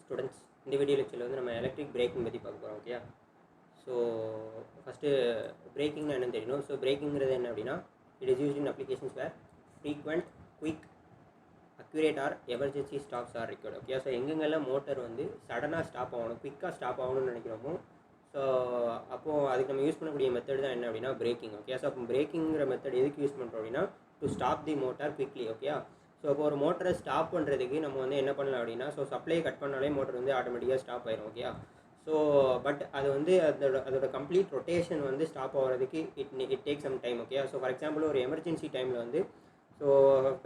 Students, இந்த video லெக்சரில் வந்து நம்ம எலக்ட்ரிக் பிரேக்கிங் பற்றி பார்க்க போகிறோம். ஓகே, ஸோ ஃபஸ்ட்டு பிரேக்கிங்னா என்னன்னு தெரியணும். ஸோ பிரேக்கிங்கிறது என்ன அப்படின்னா, it is used in applications where frequent, quick, accurate or emergency stops are required. Okay, so எங்கெங்கெல்லாம் மோட்டர் வந்து சடனாக ஸ்டாப் ஆகணும், குயிக்காக ஸ்டாப் ஆகணும்னு நினைக்கிறோமோ, ஸோ அப்போது அதுக்கு நம்ம யூஸ் பண்ணக்கூடிய மெத்தட் தான் என்ன அப்படின்னா பிரேக்கிங். ஓகே, ஸோ அப்போ பிரேக்கிங்கிற மெத்தட் எதுக்கு யூஸ் பண்ணுறோம் அப்படின்னா, to stop the motor quickly. Okay, so இப்போ ஒரு மோட்டரை ஸ்டாப் பண்ணுறதுக்கு நம்ம வந்து என்ன பண்ணலாம் அப்படின்னா, ஸோ சப்ளை கட் பண்ணாலே மோட்டர் வந்து ஆட்டோமேட்டிக்காக ஸ்டாப் ஆயிடும். ஓகே, ஸோ பட் அது வந்து அதோட கம்ப்ளீட் ரொட்டேஷன் வந்து ஸ்டாப் ஆகிறதுக்கு it take some time. Okay, so for example ஒரு எமர்ஜென்சி டைமில் வந்து, ஸோ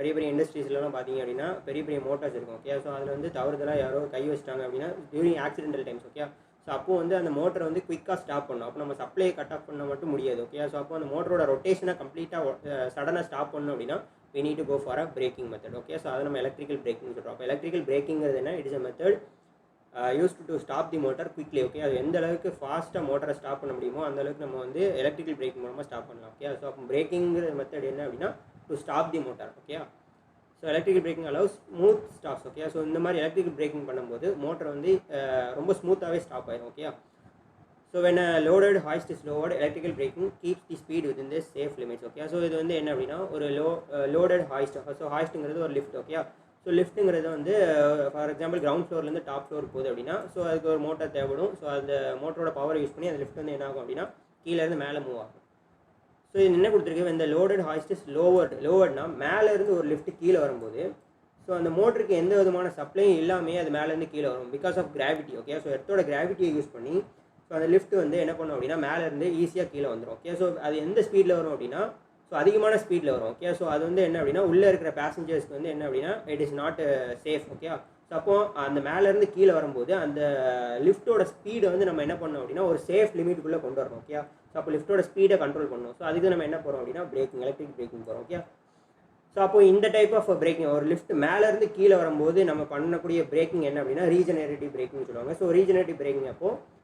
பெரிய பெரிய இண்டஸ்ட்ரீஸ்லாம் பார்த்தீங்க அப்படின்னா பெரிய பெரிய மோட்டார்ஸ் இருக்கும். ஓகே, ஸோ அதில் வந்து தவறுதலாக யாரோ கை வச்சிட்டாங்க அப்படின்னா during accidental times. Okay, so அப்போது வந்து அந்த மோட்டரை வந்து குயிக்காக ஸ்டாப் பண்ணணும். அப்போ நம்ம சப்ளையை கட் ஆஃப் பண்ண மட்டும் முடியாது. ஓகே, ஸோ அப்போ அந்த மோட்டரோட ரொட்டேஷனை கம்ப்ளீட்டாக சடனாக ஸ்டாப் பண்ணணும் அப்படின்னா we need to go for a braking method. Okay, so அதை நம்ம எலக்ட்ரிக்கல் பிரேக்கிங் சொல்கிறோம். அப்போ எலக்ட்ரிக்கல் பிரேக்கிங்கிறது என்ன, it is a method used to stop the motor quickly. Okay, அது எந்த அளவுக்கு ஃபாஸ்ட்டாக மோட்டரை ஸ்டாப் பண்ண முடியுமோ அந்த அளவுக்கு நம்ம வந்து எலக்ட்ரிக்கல் பிரேக்கிங் மூலமாக ஸ்டாப் பண்ணலாம். ஓகே, ஸோ அப்போ பிரேக்கிங்கிற மெத்தட் என்ன அப்படின்னா to stop the motor. Okay, so electrical braking allows smooth stops. Okay, so இந்த மாதிரி எலக்ட்ரிக்கல் பிரேக்கிங் பண்ணும்போது மோட்டர் வந்து ரொம்ப ஸ்மூத்தாகவே ஸ்டாப் ஆயிடும். Okay, so when a loaded hoist is lowered, electrical braking keeps the speed within the safe limits. Okay, so இது வந்து என்ன அப்படின்னா ஒரு லோடட் ஹாய்ஸ்ட். ஸோ ஹாய்ஸ்ட்டுங்கிறது ஒரு லிஃப்ட். ஓகே, ஸோ லிஃப்ட்டுங்கிறது வந்து ஃபார் எக்ஸாம்பிள் கிரவுண்ட் ஃப்ளோர்லேருந்து டாப் ஃப்ளோர் போகுது அப்படின்னா, ஸோ அதுக்கு ஒரு மோட்டர் தேவைப்படும். ஸோ அந்த மோட்டரோட பவர் யூஸ் பண்ணி அந்த லிஃப்ட் வந்து என்ன ஆகும் அப்படின்னா கீழேருந்து மேலே மூவ் ஆகும். ஸோ இது என்ன கொடுத்துருக்கு, இந்த லோடட் ஹாய்ஸ்ட் இஸ் லோவர்ட்னா மேலேருந்து ஒரு லிஃப்ட் கீழே வரும்போது, ஸோ அந்த மோட்டருக்கு எந்த விதமான சப்ளையும் இல்லாமல் அது மேலேருந்து கீழே வரும் because of gravity. Okay, so எர்த்தோட கிராவிட்டியை யூஸ் பண்ணி ஸோ அந்த லிஃப்ட் வந்து என்ன பண்ணும் அப்படின்னா மேலேருந்து ஈஸியாக கீழே வந்துடும். ஓகே, ஸோ அது எந்த ஸ்பீடில் வரும் அப்படின்னா, ஸோ அதிகமான ஸ்பீடில் வரும். ஓகே, ஸோ அது வந்து என்ன அப்படின்னா உள்ளே இருக்கிற பேசஞ்சர்ஸ்க்கு வந்து என்ன அப்படின்னா it is not safe. Okay, so அப்போ அந்த மேலேருந்து கீழே வரும்போது அந்த லிஃப்ட்டோட ஸ்பீடை வந்து நம்ம என்ன பண்ணோம் அப்படின்னா ஒரு சேஃப் லிமிட்டுக்குள்ளே கொண்டு வரணும். ஓகே, ஸோ அப்போ லிஃப்ட்டோட ஸ்பீடை கண்ட்ரோல் பண்ணணும். ஸோ அதுக்கு நம்ம என்ன போகிறோம் அப்படின்னா பிரேக்கிங், எலக்ட்ரிக் பிரேக்கிங் போகிறோம். ஓகே, ஸோ அப்போ இந்த டைப் ஆஃப் பிரேக்கிங், ஒரு லிஃப்ட் மேலேருந்து கீழே வரும்போது நம்ம பண்ணக்கூடிய பிரேக்கிங் என்ன அப்படின்னா ரீஜெனரேட்டிவ் பிரேக்கிங் சொல்லுவாங்க. ஸோ ரீஜெனரேட்டிவ் பிரேக்கிங் அப்போது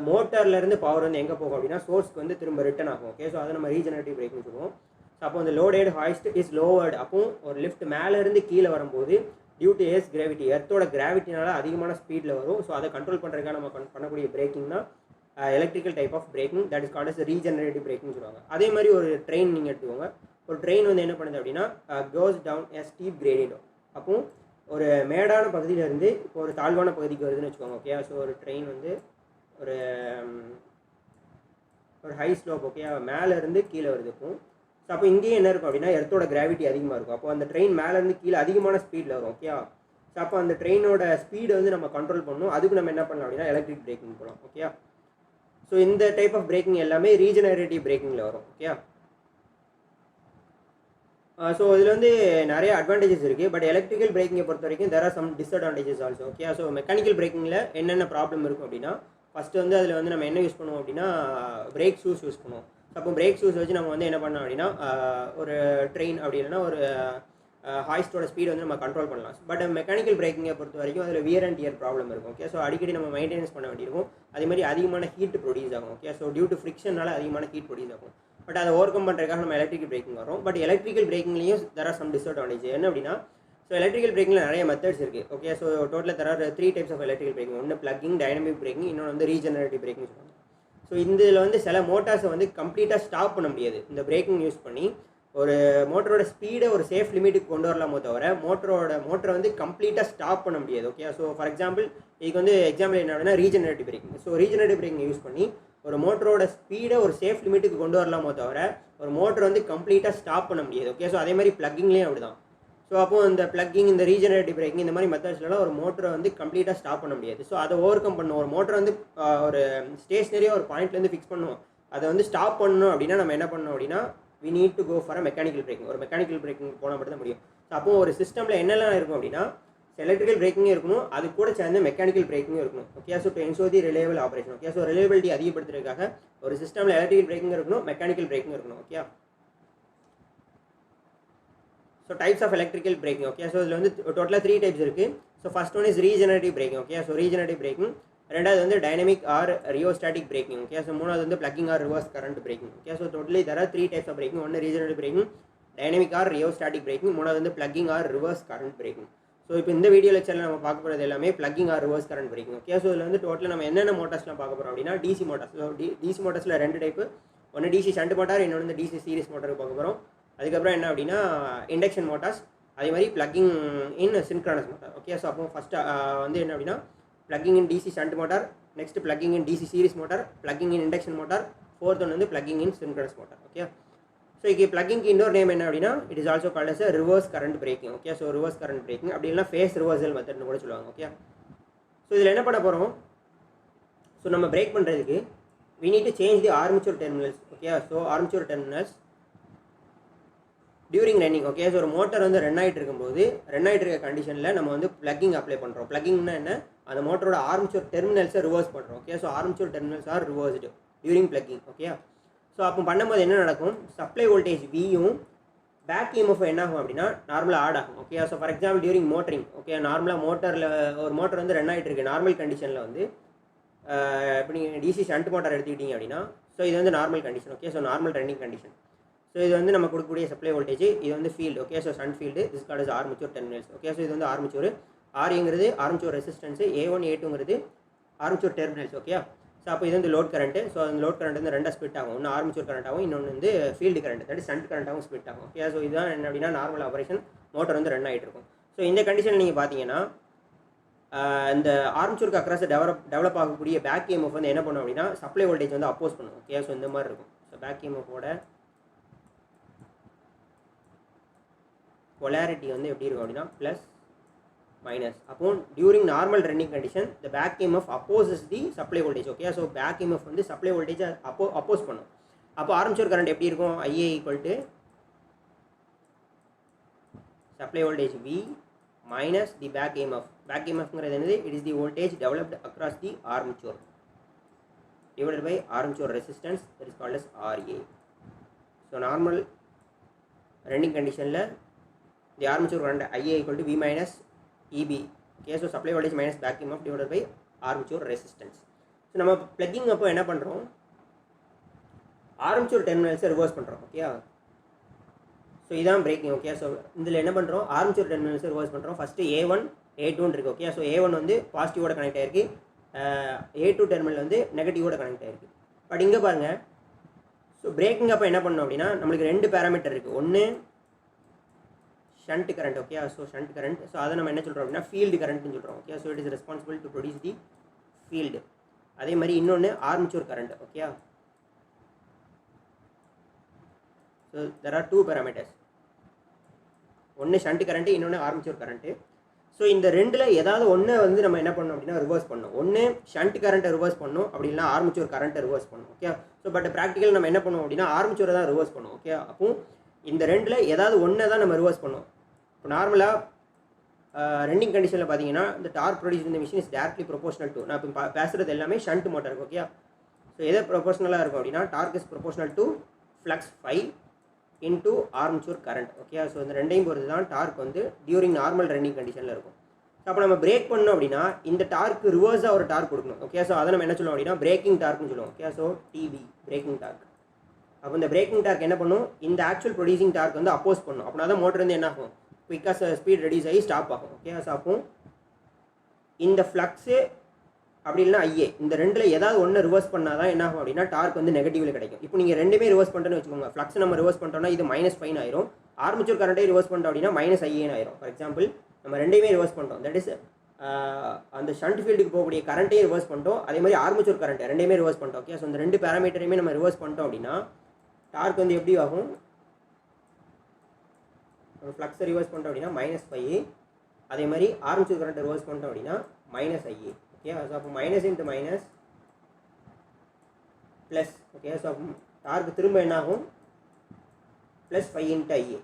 மோட்டர்லேருந்து பவர் வந்து எங்கே போகும் அப்படின்னா சோர்ஸ்க்கு வந்து திரும்ப ரிட்டன் ஆகும். ஓகே, ஸோ அதை நம்ம ரீஜெனரேட்டிவ் பிரேக்கிங் சொல்லுவோம். ஸோ அப்போ அந்த லோடட் ஹாய்ஸ்ட் இஸ் லோவர்டு. அப்போ ஒரு லிஃப்ட் மேலேருந்து கீழே வரும்போது டியூ டு எர்த் கிராவிட்டி, எர்த்தோட கிராவிட்டினால அதிகமான ஸ்பீடில் வரும். ஸோ அதை கண்ட்ரோல் பண்ணுறதுக்காக நம்ம பண்ணக்கூடிய பிரேக்கிங் தான் electrical type of braking, that is called as regenerative braking சொல்லுவாங்க. அதே மாதிரி ஒரு ட்ரெயின் நீங்கள் எடுத்துக்கோங்க. ஒரு ட்ரெயின் வந்து என்ன பண்ணுது அப்படின்னா கோஸ் டவுன் எ ஸ்டீப் கிரேடியன்ட். அப்போ ஒரு மேடான பகுதியிலேருந்து இப்போ ஒரு தாழ்வான பகுதிக்கு வருதுன்னு வச்சுக்கோங்க. ஓகே, ஸோ ஒரு ட்ரெயின் வந்து ஒரு ஹை ஸ்லோப். ஓகே, மேலேருந்து கீழே வருது. இப்போ ஸோ அப்போ இங்கேயும் என்ன இருக்கும் அப்படின்னா எர்த்தோட கிராவிட்டி அதிகமாக இருக்கும். அப்போ அந்த ட்ரெயின் மேலேருந்து கீழே அதிகமான ஸ்பீடில் வரும். ஓகே, ஸோ அப்போ அந்த ட்ரெயினோட ஸ்பீடை வந்து நம்ம கண்ட்ரோல் பண்ணணும். அதுக்கு நம்ம என்ன பண்ணலாம் அப்படின்னா எலக்ட்ரிக் பிரேக்கிங் போகலாம். ஓகே, ஸோ இந்த டைப் ஆஃப் பிரேக்கிங் எல்லாமே ரீஜெனரேட்டிவ் பிரேக்கிங்கில் வரும். ஓகே, ஸோ இதில் வந்து நிறைய அட்வான்டேஜஸ் இருக்குது. பட் எலக்ட்ரிக்கல் பிரேக்கிங்கை பொறுத்த வரைக்கும் there are some disadvantages also. Okay, so mechanical பிரேக்கிங்கில் என்னென்ன ப்ராப்ளம் இருக்கும் அப்படின்னா, ஃபஸ்ட்டு வந்து அதில் வந்து நம்ம என்ன யூஸ் பண்ணுவோம் அப்படின்னா பிரேக் ஷூஸ் யூஸ் பண்ணுவோம். அப்போ பிரேக் ஷூஸ் வச்சு நம்ம வந்து என்ன பண்ணோம் அப்படின்னா ஒரு ட்ரெயின் அப்படி இல்லைன்னா ஒரு ஹாய்ஸ்டோட ஸ்பீடு வந்து நம்ம கண்ட்ரோல் பண்ணலாம். பட் மெக்கானிக்கல் பிரேக்கிங்கை பொறுத்த வரைக்கும் அதில் வியர் அண்ட் டியர் ப்ராப்ளம் இருக்கும். ஓகே, ஸோ அடிக்கடி நம்ம மெயின்டெனன்ஸ் பண்ண வேண்டியிருக்கும். அதே மாதிரி அதிகமான ஹீட் ப்ரொடியூஸ் ஆகும். ஓகே, ஸோ டியூ டு ஃப்ரிக்ஷனால அதிகமான ஹீட் ப்ரொடியூஸ் ஆகும். பட் அதை ஓவர் கம் பண்ணுறதுக்காக நம்ம எலக்ட்ரிக்கல் பிரேக்கிங் வரும். பட் எலக்ட்ரிக்கல் பிரேக்கிங்லேயும் தெர் ஆர் சம் டிஸ்அட்வான்டேஜ். என்ன அப்படின்னா, ஸோ எலக்ட்ரிக்கல் பிரேக்கிங்கில் நிறைய மெத்தட்ஸ் இருக்குது. ஓகே, ஸோ டோட்டலாக there are 3 types of electrical braking. ஒன்று பிளக்கிங், டைனமிக் பிரேக்கிங், இன்னொன்று வந்து ரீஜெனரேட்டிவ் பிரேக்கிங் சொல்லுவாங்க. ஸோ இதில் வந்து சில மோட்டார்ஸை வந்து கம்ப்ளீட்டாக ஸ்டாப் பண்ண முடியாது. இந்த பிரேக்கிங் யூஸ் பண்ணி ஒரு மோட்டரோட ஸ்பீடை ஒரு சேஃப் லிமிட்டுக்கு கொண்டு வரலாமோ தவிர மோட்டரை வந்து கம்ப்ளீட்டாக ஸ்டாப் பண்ண முடியாது. ஓகே, ஸோ ஃபார் எக்ஸாம்பிள் இதுக்கு வந்து எக்ஸாம்பிள் என்ன அப்படின்னா regenerative braking. So regenerative braking use பண்ணி ஒரு மோட்டரோட ஸ்பீடை ஒரு சேஃப் லிமிட்டுக்கு கொண்டு வரலாமோ தவிர ஒரு மோட்டர் வந்து கம்ப்ளீட்டாக ஸ்டாப் பண்ண முடியாது. ஓகே, ஸோ அதே மாதிரி பிளக்கிங்லேயும் அப்படி தான். ஸோ அப்போது இந்த பிளக்கிங், இந்த ரீஜெனரேட்டிவ் பிரேக்கிங், இந்த மாதிரி மெத்தட்ஸ்லாம் ஒரு மோட்டரை வந்து கம்ப்ளீட்டாக ஸ்டாப் பண்ண முடியாது. ஸோ அதை ஓவர் கம் பண்ணணும். ஒரு மோட்டரை வந்து ஒரு ஸ்டேஷனரியாக ஒரு பாயிண்ட்லேருந்து ஃபிக்ஸ் பண்ணுவோம். அதை வந்து ஸ்டாப் பண்ணணும் அப்படின்னா நம்ம என்ன பண்ணணும் அப்படின்னா we need to go for a mechanical braking. ஒரு மெக்கானிக்கல் பிரேக்கிங் போனால் மட்டும் தான் முடியும். ஸோ அப்போது ஒரு சிஸ்டமில் என்னெல்லாம் இருக்கும் அப்படின்னா எலக்ட்ரிக்கல் பிரேக்கிங்கும் இருக்கணும், அது கூட சேர்ந்து மெக்கானிக்கல் பிரேக்கிங்கும் இருக்கணும். Okay, so to ensure the reliable operation. Okay, so reliability அதிகப்படுத்துறதுக்காக ஒரு சிஸ்டமில் எலக்ட்ரிக்கல் பிரேக்கிங் இருக்கணும், மெக்கானிக்கல் பிரேக்கிங் இருக்கணும். Okay, so types of electrical braking. Okay, so இதில் வந்து டோட்டலாக 3 டைப்ஸ் இருக்குது. So first one is regenerative braking. Okay, so regenerative braking. ரெண்டாவது வந்து dynamic or rheostatic braking. Okay, so மூணாவது வந்து plugging or reverse current braking. Okay, so totally there are 3 types of braking. ஒன்று regenerative braking, dynamic or rheostatic braking, மூணாவது வந்து plugging or reverse current braking. So இப்போ இந்த video லெக்சரில் நம்ம பார்க்க போகிறது எல்லாமே plugging or reverse current braking. Okay, so இதில் வந்து டோட்டலாக நம்ம என்னென்ன மோட்டார்ஸ்லாம் பார்க்க போகிறோம் அப்படின்னா டிசி மோட்டார்ஸ். ஸோ டிசி மோட்டார்ஸில் 2 டைப்பு, ஒன்று டிசி ஷண்ட் மோட்டார், இன்னொன்று வந்து டிசி சீரிஸ் மோட்டார் பார்க்க போகிறோம். அதுக்கப்புறம் என்ன அப்படின்னா இண்டக்ஷன் மோட்டார்ஸ், அதே மாதிரி plugging in synchronous motor. Okay, so அப்போ ஃபஸ்ட்டு வந்து என்ன அப்படின்னா plugging in DC shunt motor, next plugging in DC series motor, plugging in induction motor, fourth ஒன்று வந்து plugging in synchronous motor. Okay, so இங்கே ப்ளக்கிங்க்கு இன்னொரு நேம் என்ன அப்படின்னா it is also called as reverse current braking. Okay, so reverse current braking அப்படி இல்லைனா face reversal மெத்தட்னு கூட சொல்லுவாங்க. ஓகே, ஸோ இதில் என்ன பண்ண போகிறோம், ஸோ நம்ம பிரேக் பண்ணுறதுக்கு we need to change the armature terminals. Okay, so armature terminals during running. Okay, so ஒரு மோட்டர் வந்து ரன் ஆகிட்டு இருக்கும்போது ரன் ஆகிட்டு இருக்க கண்டிஷனில் நம்ம வந்து ப்ளக்கிங் அப்ளை பண்ணுறோம். ப்ளக்கிங்னா என்ன, அந்த மோட்டரோட ஆர்மச்சூர் டெர்மினல்ஸை ரிவர்ஸ் பண்ணுறோம். Okay, so armature terminals are reversed during plugging. Okay, so அப்போ பண்ணும்போது என்ன நடக்கும், சப்ளை வோல்டேஜ் வியும் பேக் இஎம்எஃப் என்ன ஆகும் அப்படின்னா நார்மலாக ஆட் ஆகும். Okay, so for example during motoring. Okay, நார்மலாக மோட்டரில் ஒரு மோட்டர் வந்து ரன் ஆகிட்டு இருக்குது நார்மல் கண்டிஷனில் வந்து இப்போ நீங்கள் டிசி ஷண்ட் மோட்டார் எடுத்துக்கிட்டீங்க அப்படின்னா ஸோ இது வந்து normal condition. Okay, so normal running condition. So இது வந்து நம்ம கொடுக்கக்கூடிய சப்ளை வோல்டேஜ், இது வந்து field. Okay, so shunt field this called is armature terminals. Okay, so இது வந்து ஆர்மச்சூர், ஆர்ங்கிறது ஆர்மச்சூர் ரெசிஸ்டன்ஸு, A1 A2ங்கிறது ஆர்மச்சூர் டெர்மினல்ஸ். ஓகே, ஸோ அப்போ இது வந்து லோட் கரண்ட்டு. ஸோ அந்த லோட் கரண்ட் வந்து ரெண்டாக ஸ்பிட் ஆகும், ஒன்று ஆர்மச்சூர் கரண்ட் ஆகும், இன்னொன்று வந்து ஃபீல்டு கரண்ட், தட் ஷண்ட் கரண்ட்டாகவும் ஸ்பிட் ஆகும். ஓகே, ஸோ இதுதான் என்ன அப்படின்னா நார்மல் ஆப்ரேஷன், மோட்டர் வந்து ரன் ஆகிட்டு இருக்கும். ஸோ இந்த கண்டிஷன் நீங்கள் பார்த்தீங்கன்னா இந்த ஆர்மச்சூருக்கு அக்ராஸ் டெவலப் ஆகக்கூடிய பேக் இஎம்எஃப் வந்து என்ன பண்ணும் அப்படின்னா சப்ளை வோல்டேஜ் வந்து அப்போஸ் பண்ணும். ஓகே, ஸோ இந்த மாதிரி இருக்கும். ஸோ பேக் இஎம்எஃபோட polarity வந்து எப்படி இருக்கும் அப்படின்னா ப்ளஸ் மைனஸ். அப்போ during normal running condition the back EMF opposes the supply voltage. Okay, so back EMF வந்து சப்ளை வோல்டேஜை அப்போஸ் பண்ணும். அப்போ ஆர்மச்சூர் கரண்ட் எப்படி இருக்கும், IA equal to supply voltage V minus the back EMF. Back இஎம்எஃப்ங்கிறது என்னது, it is the voltage developed across the armature divided by armature resistance, that is called as RA. So normal running கண்டிஷனில் the armature current IA equal to V minus EB. Okay, so supply voltage minus back EMF divided by armature resistance. So நம்ம plugging அப்போ என்ன பண்ணுறோம், armature terminals reverse பண்ணுறோம். Okay, so இதான் braking. Okay, so இதில் என்ன பண்ணுறோம், armature terminals ரிவர்ஸ் பண்ணுறோம். ஃபஸ்ட்டு A1 A2 இருக்குது. ஓகே, ஸோ A1 வந்து பாசிட்டிவோட கனெக்ட் ஆகிருக்கு, A2 டெர்மினல் வந்து நெகட்டிவோட கனெக்ட் ஆகிருக்கு. பட் இங்கே பாருங்கள், ஸோ பிரேக்கிங் அப்போ என்ன பண்ணோம் அப்படின்னா நம்மளுக்கு 2 பேராமீட்டர் இருக்குது. ஒன்று shunt current. Okay, so shunt current, so அதை நம்ம என்ன சொல்கிறோம் அப்படின்னா ஃபீல்டு கரண்ட்னு சொல்கிறோம். Okay, so it is responsible to produce the field. அதே மாதிரி இன்னொன்று armature current. Okay, so there are 2 parameters, ஒன்று ஷண்ட் கரண்ட்டு, இன்னொன்று ஆர்மச்சூர் கரண்ட்டு. ஸோ இந்த ரெண்டில் ஏதாவது ஒன்று வந்து நம்ம என்ன பண்ணோம் அப்படின்னா ரிவர்ஸ் பண்ணணும். ஒன்று ஷண்ட் கரண்ட்டை ரிவர்ஸ் பண்ணணும், அப்படி இல்லைனா ஆர்மச்சூர் கரண்ட்டை ரிவர்ஸ் பண்ணணும். ஓகே, ஸோ பட் ப்ராக்டிக்கல் நம்ம என்ன பண்ணுவோம் அப்படின்னா ஆர்மச்சூரை தான் ரிவர்ஸ் பண்ணுவோம். ஓகே, அப்போ இந்த ரெண்டில் ஏதாவது ஒன்றை தான் நம்ம ரிவர்ஸ் பண்ணுவோம். இப்போ நார்மலாக ரன்னிங் கண்டிஷனில் பார்த்தீங்கன்னா இந்த டார்க் ப்ரொடியூஸ் இந்த machine is directly proportional to, நான் இப்போ பேசுகிறது எல்லாமே ஷண்ட் மோட்டருக்கு. ஓகே, ஸோ எதை ப்ரொபோஷனலாக இருக்கும் அப்படின்னா torque is proportional to flux 5 into armature current. Okay, so இந்த ரெண்டையும் பொறுத்து தான் டார்க் வந்து டியூரிங் நார்மல் ரன்னிங் கண்டிஷனில் இருக்கும். ஸோ அப்போ நம்ம பிரேக் பண்ணோம் அப்படின்னா இந்த டார்க்கு ரிவர்ஸாக ஒரு டார்க் கொடுக்கணும். ஓகே, ஸோ அதை நம்ம என்ன சொல்லுவோம் அப்படின்னா பிரேக்கிங் டார்க்னு சொல்லுவோம். Okay, so TB braking torque. அப்போ இந்த பிரேக்கிங் டார்க் என்ன பண்ணும், இந்த ஆக்சுவல் ப்ரொடியூசிங் டார்க் வந்து அப்போஸ் பண்ணும். அப்படின்னா தான் மோட்டர் வந்து என்ன ஆகும், குயிக்காக ஸ்பீட் ரெடியூஸ் ஆகி ஸ்டாப் ஆகும். ஓகே, ஸோ அப்போ இந்த ஃப்ளக்ஸு அப்படி இல்லைனா IA இந்த ரெண்டில் ஏதாவது ஒன்று ரிவர்ஸ் பண்ணால் தான் என்ன ஆகும் அப்படின்னா டார்க் வந்து நெகட்டிவில் கிடைக்கும். இப்போ நீங்கள் ரெண்டுமே ரிவர்ஸ் பண்ணுறேன்னு வச்சுக்கோங்க, ஃப்ளக்ஸ் நம்ம ரிவர்ஸ் பண்ணிட்டோம்னா இது -5 ஆயிரும், ஆர்மச்சூர் கரண்ட்டே ரிவர்ஸ் பண்ணிட்டோம் அப்படின்னா -IA ஆயிரும். ஃபார் எக்ஸாம்பிள் நம்ம ரெண்டையுமே ரிவர்ஸ் பண்ணிட்டோம், தட் இஸ் அந்த ஷண்ட் ஃபீல்டுக்கு போகக்கூடிய கரண்ட்டையும் ரிவர்ஸ் பண்ணிட்டோம், அதே மாதிரி ஆர்மச்சூர் கரண்ட் ரெண்டையுமே ரிவர்ஸ் பண்ணிட்டோம். ஓகே, ஸோ இந்த 2 பேராமீட்டரையுமே நம்ம ரிவர்ஸ் பண்ணிட்டோம் அப்படின்னா டார்க் வந்து எப்படி ஆகும், ஃப்ளக்ஸை ரிவர்ஸ் பண்ணிட்டோம் அப்படின்னா -5, அதே மாதிரி ஆர்மச்சூர் கரண்ட் ரிவர்ஸ் பண்ணிட்டோம் அப்படின்னா -IA. ஓகே, ஸோ அப்போ minus into minus plus. Okay, so அப்போ டார்க் திரும்ப என்ன ஆகும் +5 இன்ட்டு IA.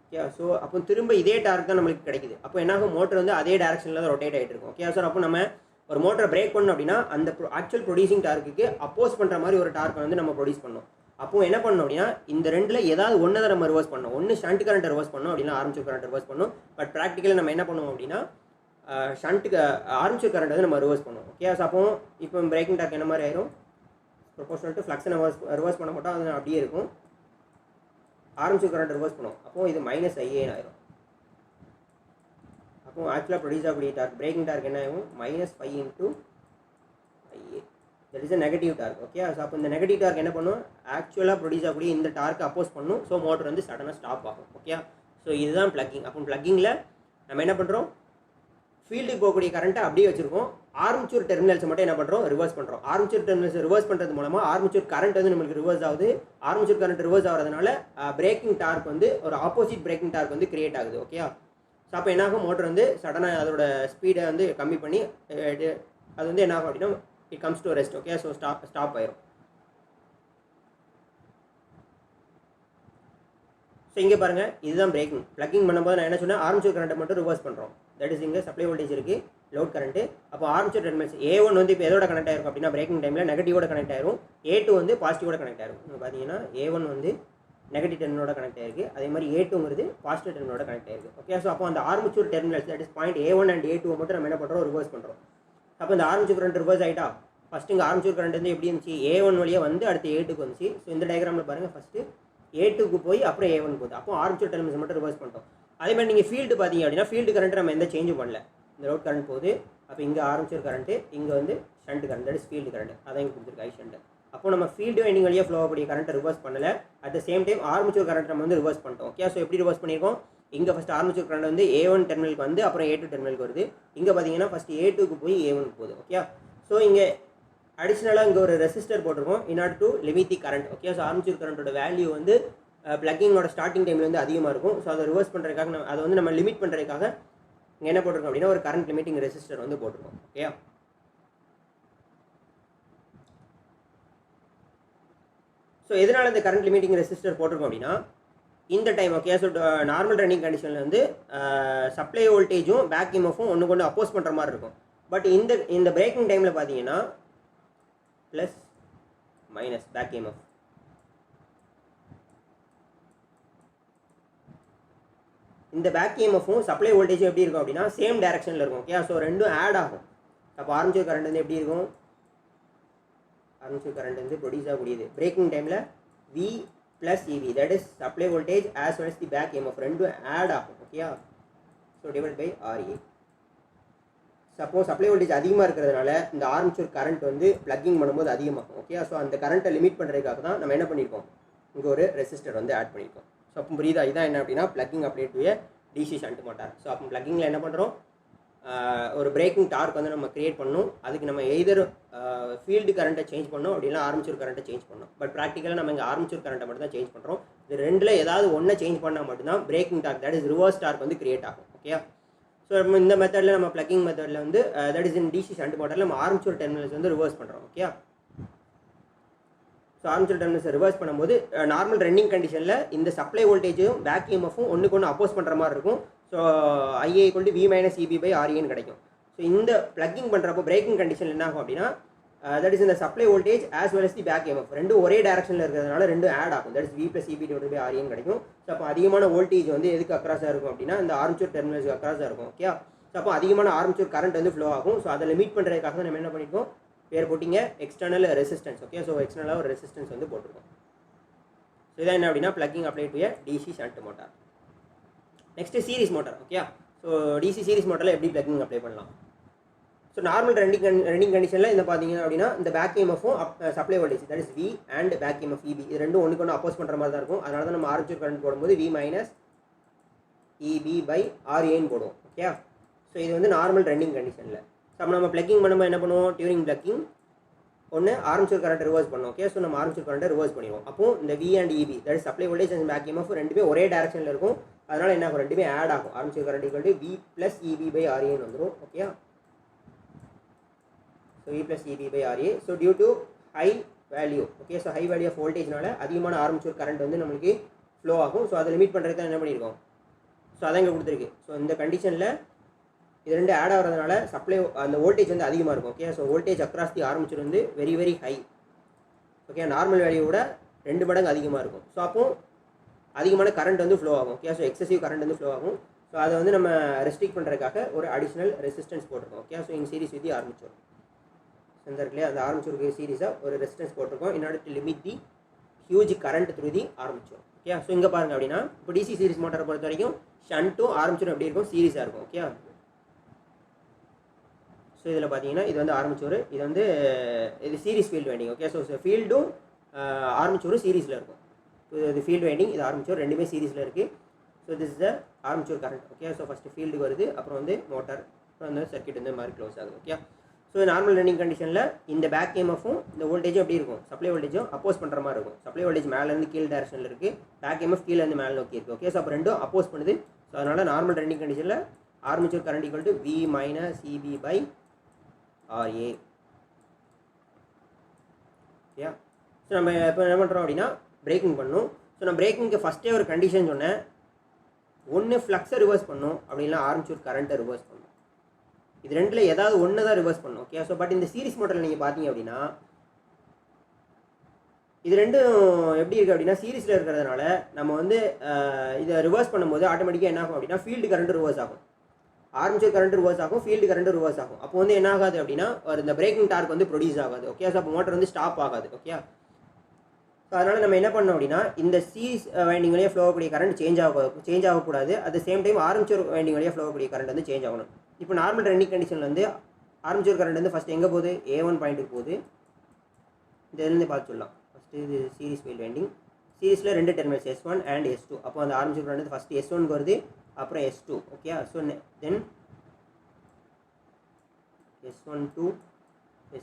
ஓகே, ஸோ அப்போ திரும்ப இதே டார்க் தான் நம்மளுக்கு கிடைக்குது. அப்போ என்னாகும், மோட்டர் வந்து அதே டேரக்ஷனில் தான் ரொட்டேட் ஆகிட்டு இருக்கும். ஓகே, ஸோ அப்போ நம்ம ஒரு மோட்டரை பிரேக் பண்ணோம் அப்படின்னா அந்த ஆக்சுவல் ப்ரொடியூசிங் டார்க்குக்கு அப்போஸ் பண்ணுற மாதிரி ஒரு டார்க்கை வந்து நம்ம ப்ரொடியூஸ் பண்ணோம். அப்போது என்ன பண்ணோம் அப்படின்னா இந்த ரெண்டில் ஏதாவது ஒன்று தான் நம்ம ரிவர்ஸ் பண்ணோம். ஒன்று ஷண்ட் கரண்ட் ரிவர்ஸ் பண்ணோம் அப்படின்னா ஆர்மச்சூர் கரண்ட் ரிவர்ஸ் பண்ணோம். பட் ப்ராக்டிக்கலாக நம்ம என்ன பண்ணுவோம் அப்படின்னா ஷண்ட்டுக்கு ஆர்மச்சூர் கரண்ட் வந்து நம்ம ரிவர்ஸ் பண்ணுவோம். ஓகே, ஸோ அப்போ இப்போ பிரேக்கிங் டார்க் என்ன மாதிரி ஆயிரும், ப்ரொபோஷனல் டு ஃப்ளக்ஸை நம்ம ரிவர்ஸ் பண்ண மாட்டோம், அது அப்படியே இருக்கும். ஆர்மேச்சர் கரண்ட் ரிவர்ஸ் பண்ணும், அப்போது இது மைனஸ் ஐஏன்னு ஆயிரும். அப்போ ஆக்சுவலாக ப்ரொடியூஸ் ஆகக்கூடிய டார்க் பிரேக்கிங் டார்க் என்ன ஆகும், -5 into IA, that is a negative torque. Okay, so அப்போ இந்த நெகட்டிவ் டார்க் என்ன பண்ணும், ஆக்சுவலாக ப்ரொடியூஸ் ஆகக்கூடிய இந்த டார்க்கு அப்போஸ் பண்ணும். ஸோ மோட்டர் வந்து சடனாக ஸ்டாப் ஆகும். ஓகே, ஸோ இதுதான் ப்ளக்கிங். அப்போ ப்ளக்கிங்கில் நம்ம என்ன பண்ணுறோம், ஃபீல்டுக்கு போகக்கூடிய கரண்ட்டை அப்படியே வச்சிருக்கோம், ஆர்மேச்சர் டெர்மினல்ஸ் மட்டும் என்ன பண்ணுறோம், ரிவர்ஸ் பண்ணுறோம். ஆர்மேச்சர் டெர்மினல்ஸ் ரிவர்ஸ் பண்ணுறது மூலமாக ஆர்மேச்சர் கரண்ட் வந்து நம்மளுக்கு ரிவர்ஸ் ஆகுது. ஆர்மேச்சர் கரண்ட் ரிவர்ஸ் ஆகிறதுனால பிரேக்கிங் டார்க் வந்து ஒரு ஆப்போசிட் பிரேக்கிங் டார்க் வந்து கிரியேட் ஆகுது. ஓகே, ஸோ அப்போ என்னாகும், மோட்டர் வந்து சடனாக அதோட ஸ்பீடை வந்து கம்மி பண்ணி அது வந்து என்னாகும் அப்படின்னா it comes to rest. Okay, so stop ஆயிரும். ஸோ இங்கே பாருங்கள், இதுதான் பிரேக்கிங். ப்ளக்கிங் பண்ணும்போது நான் என்ன சொன்னேன், ஆர்மேச்சர் கரண்ட்டை மட்டும் ரிவர்ஸ் பண்ணுறோம். தட் இஸ் இங்கே சப்ளை வோல்டேஜ் இருக்குது, லோட் கரண்ட்டு. அப்போ ஆர்மேச்சர் டெர்மினல்ஸ் A1 வந்து இப்போ எதோட கனெக்ட் ஆயிருக்கும் அப்படின்னா பிரேக்கிங் டைமில் நெகட்டிவோட கனெக்ட் ஆயிரும், A2 வந்து பாசிட்டிவோட கனெக்ட் ஆயிரும். இப்போ பார்த்தீங்கன்னா A1 வந்து நெகட்டிவ் டெர்மினலோட கனெக்ட் ஆயிருக்கு, அதே மாதிரி A2ங்கிறது பாசிட்டிவ் டெர்மினலோட கனெக்ட் ஆயிருக்கு. ஓகே, ஸோ அப்போ அந்த armature terminals that is point A1 and A2 மட்டும் நம்ம என்ன பண்ணுறோம், ரிவர்ஸ் பண்ணுறோம். அப்போ இந்த ஆர்மேச்சர் கரண்ட் ரிவர்ஸ் ஆகிட்டா, ஃபஸ்ட்டு இங்கே ஆர்மேச்சர் கரண்ட் வந்து எப்படி இருந்துச்சு, A1 வழியாக வந்து அடுத்து A2க்கு வந்துச்சு. ஸோ இந்த டயக்ராமில் பாருங்கள், ஃபஸ்ட்டு A2க்கு போய் அப்புறம் A1 போகுது. அப்போ ஆர்மேச்சர் டெர்மினல்ஸ் மட்டும் ரிவர்ஸ் பண்ணிட்டோம். அதே மாதிரி நீங்கள் ஃபீல்டு பார்த்தீங்க அப்படின்னா ஃபீல்டு கரண்ட் நம்ம எந்த சேஞ்சும் பண்ணல. இந்த ரோட் கரண்ட் போகுது, அப்போ இங்கே ஆர்மேச்சர் கரண்ட்டு, இங்கே வந்து shunt current, that is field current, அதான் இங்கே கொடுத்துருக்கு ஐ ஷண்ட். அப்போ நம்ம ஃபீல்டு வைண்டிங் வழியாக ஃப்ளோ ஆகக்கூடிய கரண்ட்டை ரிவர்ஸ் பண்ணலை. At the same time armature current நம்ம வந்து ரிவர்ஸ் பண்ணிட்டோம். ஓகே, ஸோ எப்படி ரிவர்ஸ் பண்ணியிருக்கோம், இங்கே ஃபஸ்ட் ஆர்மேச்சர் கரண்ட் வந்து A1 டெர்மினலுக்கு வந்து அப்புறம் A2 டெர்மினலுக்கு வருது. இங்கே பார்த்தீங்கன்னா ஃபஸ்ட் A2க்கு போய் A1க்கு போகுது. ஓகே, ஸோ இங்கே அடிஷ்னலாக இங்கே ஒரு ரெசிஸ்டர் போட்டிருக்கோம் in order to limit the current. Okay, so armature கரண்ட்டோட வேல்யூ வந்து ப்ளக்கிங்கோட ஸ்டார்டிங் டைமில் வந்து அதிகமாக இருக்கும். ஸோ அதை ரிவர்ஸ் பண்ணுறதுக்காக அதை வந்து நம்ம லிமிட் பண்ணுறதுக்காக இங்கே என்ன போட்டிருக்கோம் அப்படின்னா ஒரு கரண்ட் லிமிட்டிங் ரெசிஸ்டர் வந்து போட்டிருக்கோம். ஓகே, ஸோ எதனால் இந்த கரண்ட் லிமிட்டிங் ரெசிஸ்டர் போட்டிருக்கோம் அப்படின்னா இந்த time. Okay, so normal running கண்டிஷனில் வந்து சப்ளை வோல்டேஜும் பேக் இஎம்எஃப்பும் ஒன்று கொண்டு அப்போஸ் பண்ணுற மாதிரி இருக்கும். பட் இந்த பிரேக்கிங் டைமில் பார்த்தீங்கன்னா ப்ளஸ் மைனஸ் பேக் இஎம்எஃப், இந்த பேக் இஎம்எஃப்பும் சப்ளை வோல்டேஜும் எப்படி இருக்கும் அப்படின்னா சேம் டைரக்ஷனில் இருக்கும். ஓகே, ஸோ ரெண்டும் ஆட் ஆகும். அப்போ ஆர்மேச்சர் கரண்ட் வந்து எப்படி இருக்கும், ஆர்மேச்சர் கரண்ட் வந்து ப்ரொடியூஸ் ஆகக்கூடியது பிரேக்கிங் டைமில் V + EB, that is supply voltage as well as the back EMF ரெண்டும் ஆட் ஆகும். Okay, so divide by RA. Suppose supply voltage அதிகமாக இருக்கிறதுனால இந்த ஆர்மேச்சர் கரண்ட் வந்து ப்ளக்கிங் பண்ணும்போது அதிகமாகும். ஓகே, ஸோ அந்த கரண்ட்டை லிமிட் பண்ணுறதுக்காக தான் நம்ம என்ன பண்ணியிருக்கோம், இங்கே ஒரு ரெசிஸ்டர் வந்து ஆட் பண்ணியிருக்கோம். ஸோ அப்போ புரியுதா, இதான் என்ன அப்படின்னா plugging applied to DC shunt motor. So அப்போ ப்ளக்கிங்கில் என்ன பண்ணுறோம், ஒரு பிரேக்கிங் டார்க் வந்து நம்ம கிரியேட் பண்ணணும். அதுக்கு நம்ம எய்தர் ஃபீல்டு கரண்ட்டை சேஞ்ச் பண்ணணும், அப்படின்னா ஆர்மேச்சர் கரண்ட்டை சேஞ்ச் பண்ணணும். பட் ப்ராக்டிக்கலாக நம்ம இங்கே ஆர்மேச்சர் கரண்ட்டை மட்டும் தான் சேஞ்ச் பண்ணுறோம். இது ரெண்டில் ஏதாவது ஒன்றை சேஞ்ச் பண்ணால் மட்டும்தான் braking torque that is reverse torque வந்து கிரியேட் ஆகும். ஓகே, ஸோ இந்த மெத்தடில் நம்ம ப்ளக்கிங் மெத்தடில் வந்து that is in DC shunt மோட்டரில் நம்ம ஆர்மேச்சர் டெர்மினல்ஸ் வந்து ரிவர்ஸ் பண்ணுறோம். ஓகே, ஸோ ஆர்மேச்சர் டெர்மினல்ஸை ரிவர்ஸ் பண்ணும்போது நார்மல் ரன்னிங் கண்டிஷனில் இந்த சப்ளை வோல்டேஜும் பேக் இஎம்எஃப்பும் ஒன்றுக்கு ஒன்று அப்போஸ் பண்ணுற மாதிரி இருக்கும். So IA = V - EB / RA கிடைக்கும். ஸோ இந்த ப்ளக்கிங் பண்ணுறப்போ பிரேக்கிங் கண்டிஷன் என்ன ஆகும் அப்படின்னா தட் இஸ் இந்த supply voltage as well as the back EMF ரெண்டும் ஒரே டேரக்ஷனில் இருக்கிறதுனால ரெண்டும் ஆட் ஆகும். That is V + EB / RA கிடைக்கும். ஸோ அப்போ அதிகமான வோல்டேஜ் வந்து எதுக்கு அக்ராஸாக இருக்கும் அப்படின்னா இந்த ஆர்மேச்சர் டெர்மினல்ஸ்க்கு அக்ராஸாக இருக்கும். ஓகே, ஸோ அப்போ அதிகமான ஆர்மேச்சர் கரண்ட் வந்து ஃப்ளோ ஆகும். ஸோ அதை லிமிட் பண்ணுறதுக்காக தான் நம்ம என்ன பண்ணியிருக்கோம், பேர் போட்டிங்க எக்ஸ்டர்னல் ரெசிஸ்டன்ஸ். ஓகே, ஸோ எக்ஸ்டர்னலாக ஒரு ரெசிஸ்டன்ஸ் வந்து போட்டிருக்கோம். ஸோ இதான் என்ன அப்படின்னா plugging applied to DC shunt motor. Next series motor. Okay, so DC series மோட்டரில் எப்படி ப்ளக்கிங் அப்ளை பண்ணலாம். ஸோ நார்மல் ரன்னிங் கண்டிஷனில் இந்த பார்த்தீங்க அப்படின்னா இந்த பேக் இஎம்எஃப்பும் supply voltage that is V and back EMF EB இது ரெண்டும் ஒன்றுக்கு ஒன்று அப்போஸ் பண்ணுற மாதிரி தான் இருக்கும். அதனால தான் நம்ம ஆர்மேச்சர் கரண்ட் போடும்போது V - EB / RA போடுவோம். ஓகே, ஸோ இது வந்து நார்மல் ரன்னிங் கண்டிஷனில். ஸோ நம்ம ப்ளக்கிங் பண்ணும்போது என்ன பண்ணுவோம், டியூரிங் ப்ளக்கிங் ஒன்று ஆர்மேச்சர் கரண்ட் ரிவர்ஸ் பண்ணோம். ஓகே, ஸோ நம்ம ஆர்மேச்சர் கரண்ட்டை ரிவர்ஸ் பண்ணிடுவோம். அப்போ இந்த V and EB that is supply voltage and back EMF ரெண்டுமே ஒரே டேரக்ஷனில் இருக்கும். அதனால் என்ன ஆகும், ரெண்டுமே ஆட் ஆகும். Armature current = V + EB / RA வந்துடும். Okay, so V + EB / RA. So due to high value. Okay, so high value of வோல்டேஜ்னால அதிகமான ஆர்மேச்சர் கரண்ட் வந்து நம்மளுக்கு ஃப்ளோ ஆகும். ஸோ அதை லிமிட் பண்ணுறதுக்கு தான் என்ன பண்ணியிருக்கோம், ஸோ அதான் இங்கே கொடுத்துருக்கு. ஸோ இந்த கண்டிஷனில் இது ரெண்டு ஆட் ஆகிறதுனால சப்ளை அந்த வோல்டேஜ் வந்து அதிகமாக இருக்கும். Okay, so voltage across the armature வந்து very very high. Okay, normal வேல்யூவோட 2 மடங்கு அதிகமாக இருக்கும். ஸோ அப்போ அதிகமான கரண்ட் வந்து ஃப்ளோ ஆகும். ஓகே, ஸோ எக்ஸசிவ் கரண்ட் வந்து ஃப்ளோ ஆகும். ஸோ அதை வந்து நம்ம ரெஸ்ட்ரிக்ட் பண்ணுறதுக்காக ஒரு அடிஷ்னல் ரெசிஸ்டன்ஸ் போட்டிருக்கோம். Okay, so in series with the armature இந்த இருக்குல்லையே அந்த ஆர்மேச்சருக்கு சீரிஸாக ஒரு ரெசிஸ்டன்ஸ் போட்டிருக்கோம் in order to limit the huge current through the armature. Okay. So இங்கே பாருங்கள் அப்படின்னா இப்போ டிசி சீரிஸ் மோட்டாரை பொறுத்த வரைக்கும் ஷண்ட்டும் ஆர்மேச்சரும் எப்படி இருக்கும், சீரிஸாக இருக்கும். ஓகே. ஸோ இதில் பார்த்தீங்கன்னா இது வந்து ஆர்மேச்சர், இது வந்து இது series field winding. Okay. So ஃபீல்டும் ஆர்மேச்சரும் சீரிஸில் இருக்கும். இது ஃபீல்டு வைண்டிங், இது ஆர்மேச்சர், ரெண்டுமே சீரிஸில் இருக்குது. So this is the armature current. Okay. So first field வருது, அப்புறம் வந்து மோட்டார், அப்புறம் வந்து சர்க்யூட் இந்த மாதிரி க்ளோஸ் ஆகுது. ஓகே. ஸோ நார்மல் ரன்னிங் கண்டிஷனில் இந்த பேக் EMF-ம் இந்த வோல்டேஜும் எப்படி இருக்கும், சப்ளை வோல்டேஜும் அப்போஸ் பண்ணுற மாதிரி இருக்கும். சப்ளை வோல்டேஜ் மேலேருந்து கீழ் டேரக்ஷனில் இருக்குது, பேக் EMF கீழேருந்து மேலே நோக்கி இருக்குது. ஓகே. ஸோ அப்போ ரெண்டும் அப்போஸ் பண்ணுது. ஸோ அதனால் நார்மல் ரன்னிங் கண்டிஷனில் armature current equal to V - EB by RA. Okay. So நம்ம இப்போ என்ன பண்ணுறோம் அப்படின்னா பிரேக்கிங் பண்ணணும். ஸோ நான் பிரேக்கிங்க்கு ஃபஸ்ட்டே ஒரு கண்டிஷன் சொன்னேன், ஒன்று ஃப்ளக்ஸை ரிவர்ஸ் பண்ணணும், அப்படின்னா ஆர்மேச்சர் கரண்ட்டை ரிவர்ஸ் பண்ணணும். இது ரெண்டில் ஏதாவது ஒன்று தான் ரிவர்ஸ் பண்ணணும். ஓகே. ஸோ பட் இந்த சீரிஸ் மோட்டரில் நீங்கள் பார்த்தீங்க அப்படின்னா இது ரெண்டும் எப்படி இருக்குது அப்படின்னா சீரிஸில் இருக்கிறதுனால நம்ம வந்து இதை ரிவர்ஸ் பண்ணும்போது ஆட்டோமேட்டிக்காக என்ன ஆகும் அப்படின்னா ஃபீல்டு கரண்ட் ரிவர்ஸ் ஆகும், ஆர்மேச்சர் கரண்ட் ரிவர்ஸ் ஆகும், ஃபீல்டு கரண்ட் ரிவர்ஸ் ஆகும். அப்போ வந்து என்ன ஆகாது அப்படின்னா இந்த பிரேக்கிங் டார்க் வந்து ப்ரொடியூஸ் ஆகாது. ஓகே. ஸோ அப்போ மோட்டர் வந்து ஸ்டாப் ஆகாது. ஓகே. ஸோ அதனால் நம்ம என்ன பண்ணோம் அப்படின்னா இந்த சீரிஸ் வைண்டிங் வழியாக ஃப்ளோ ஆகக்கூடிய கரண்ட் சேஞ்ச் ஆகக்கூடாது. At the same time armature winding வழியாக ஃப்ளோ ஆகக்கூடிய கரண்ட் வந்து சேஞ்ச் ஆகணும். இப்போ நார்மல் ரன்னிங் கண்டிஷனில் வந்து ஆர்மேச்சர் கரண்ட் வந்து ஃபஸ்ட் எங்கே போகுது, A1 பாயிண்ட்டுக்கு போகுது. இந்த இதுலேருந்து பார்த்து சொல்லலாம். ஃபஸ்ட்டு இது சீரிஸ் ஃபீல்டு வைண்டிங், சீரிஸில் ரெண்டு டெர்மினல்ஸ் S1 அண்ட் S2. அப்போ அந்த ஆர்மேச்சர் கரண்ட் வந்து ஃபஸ்ட்டு S1க்கு வருது, அப்புறம் S2. Okay. So then S1 to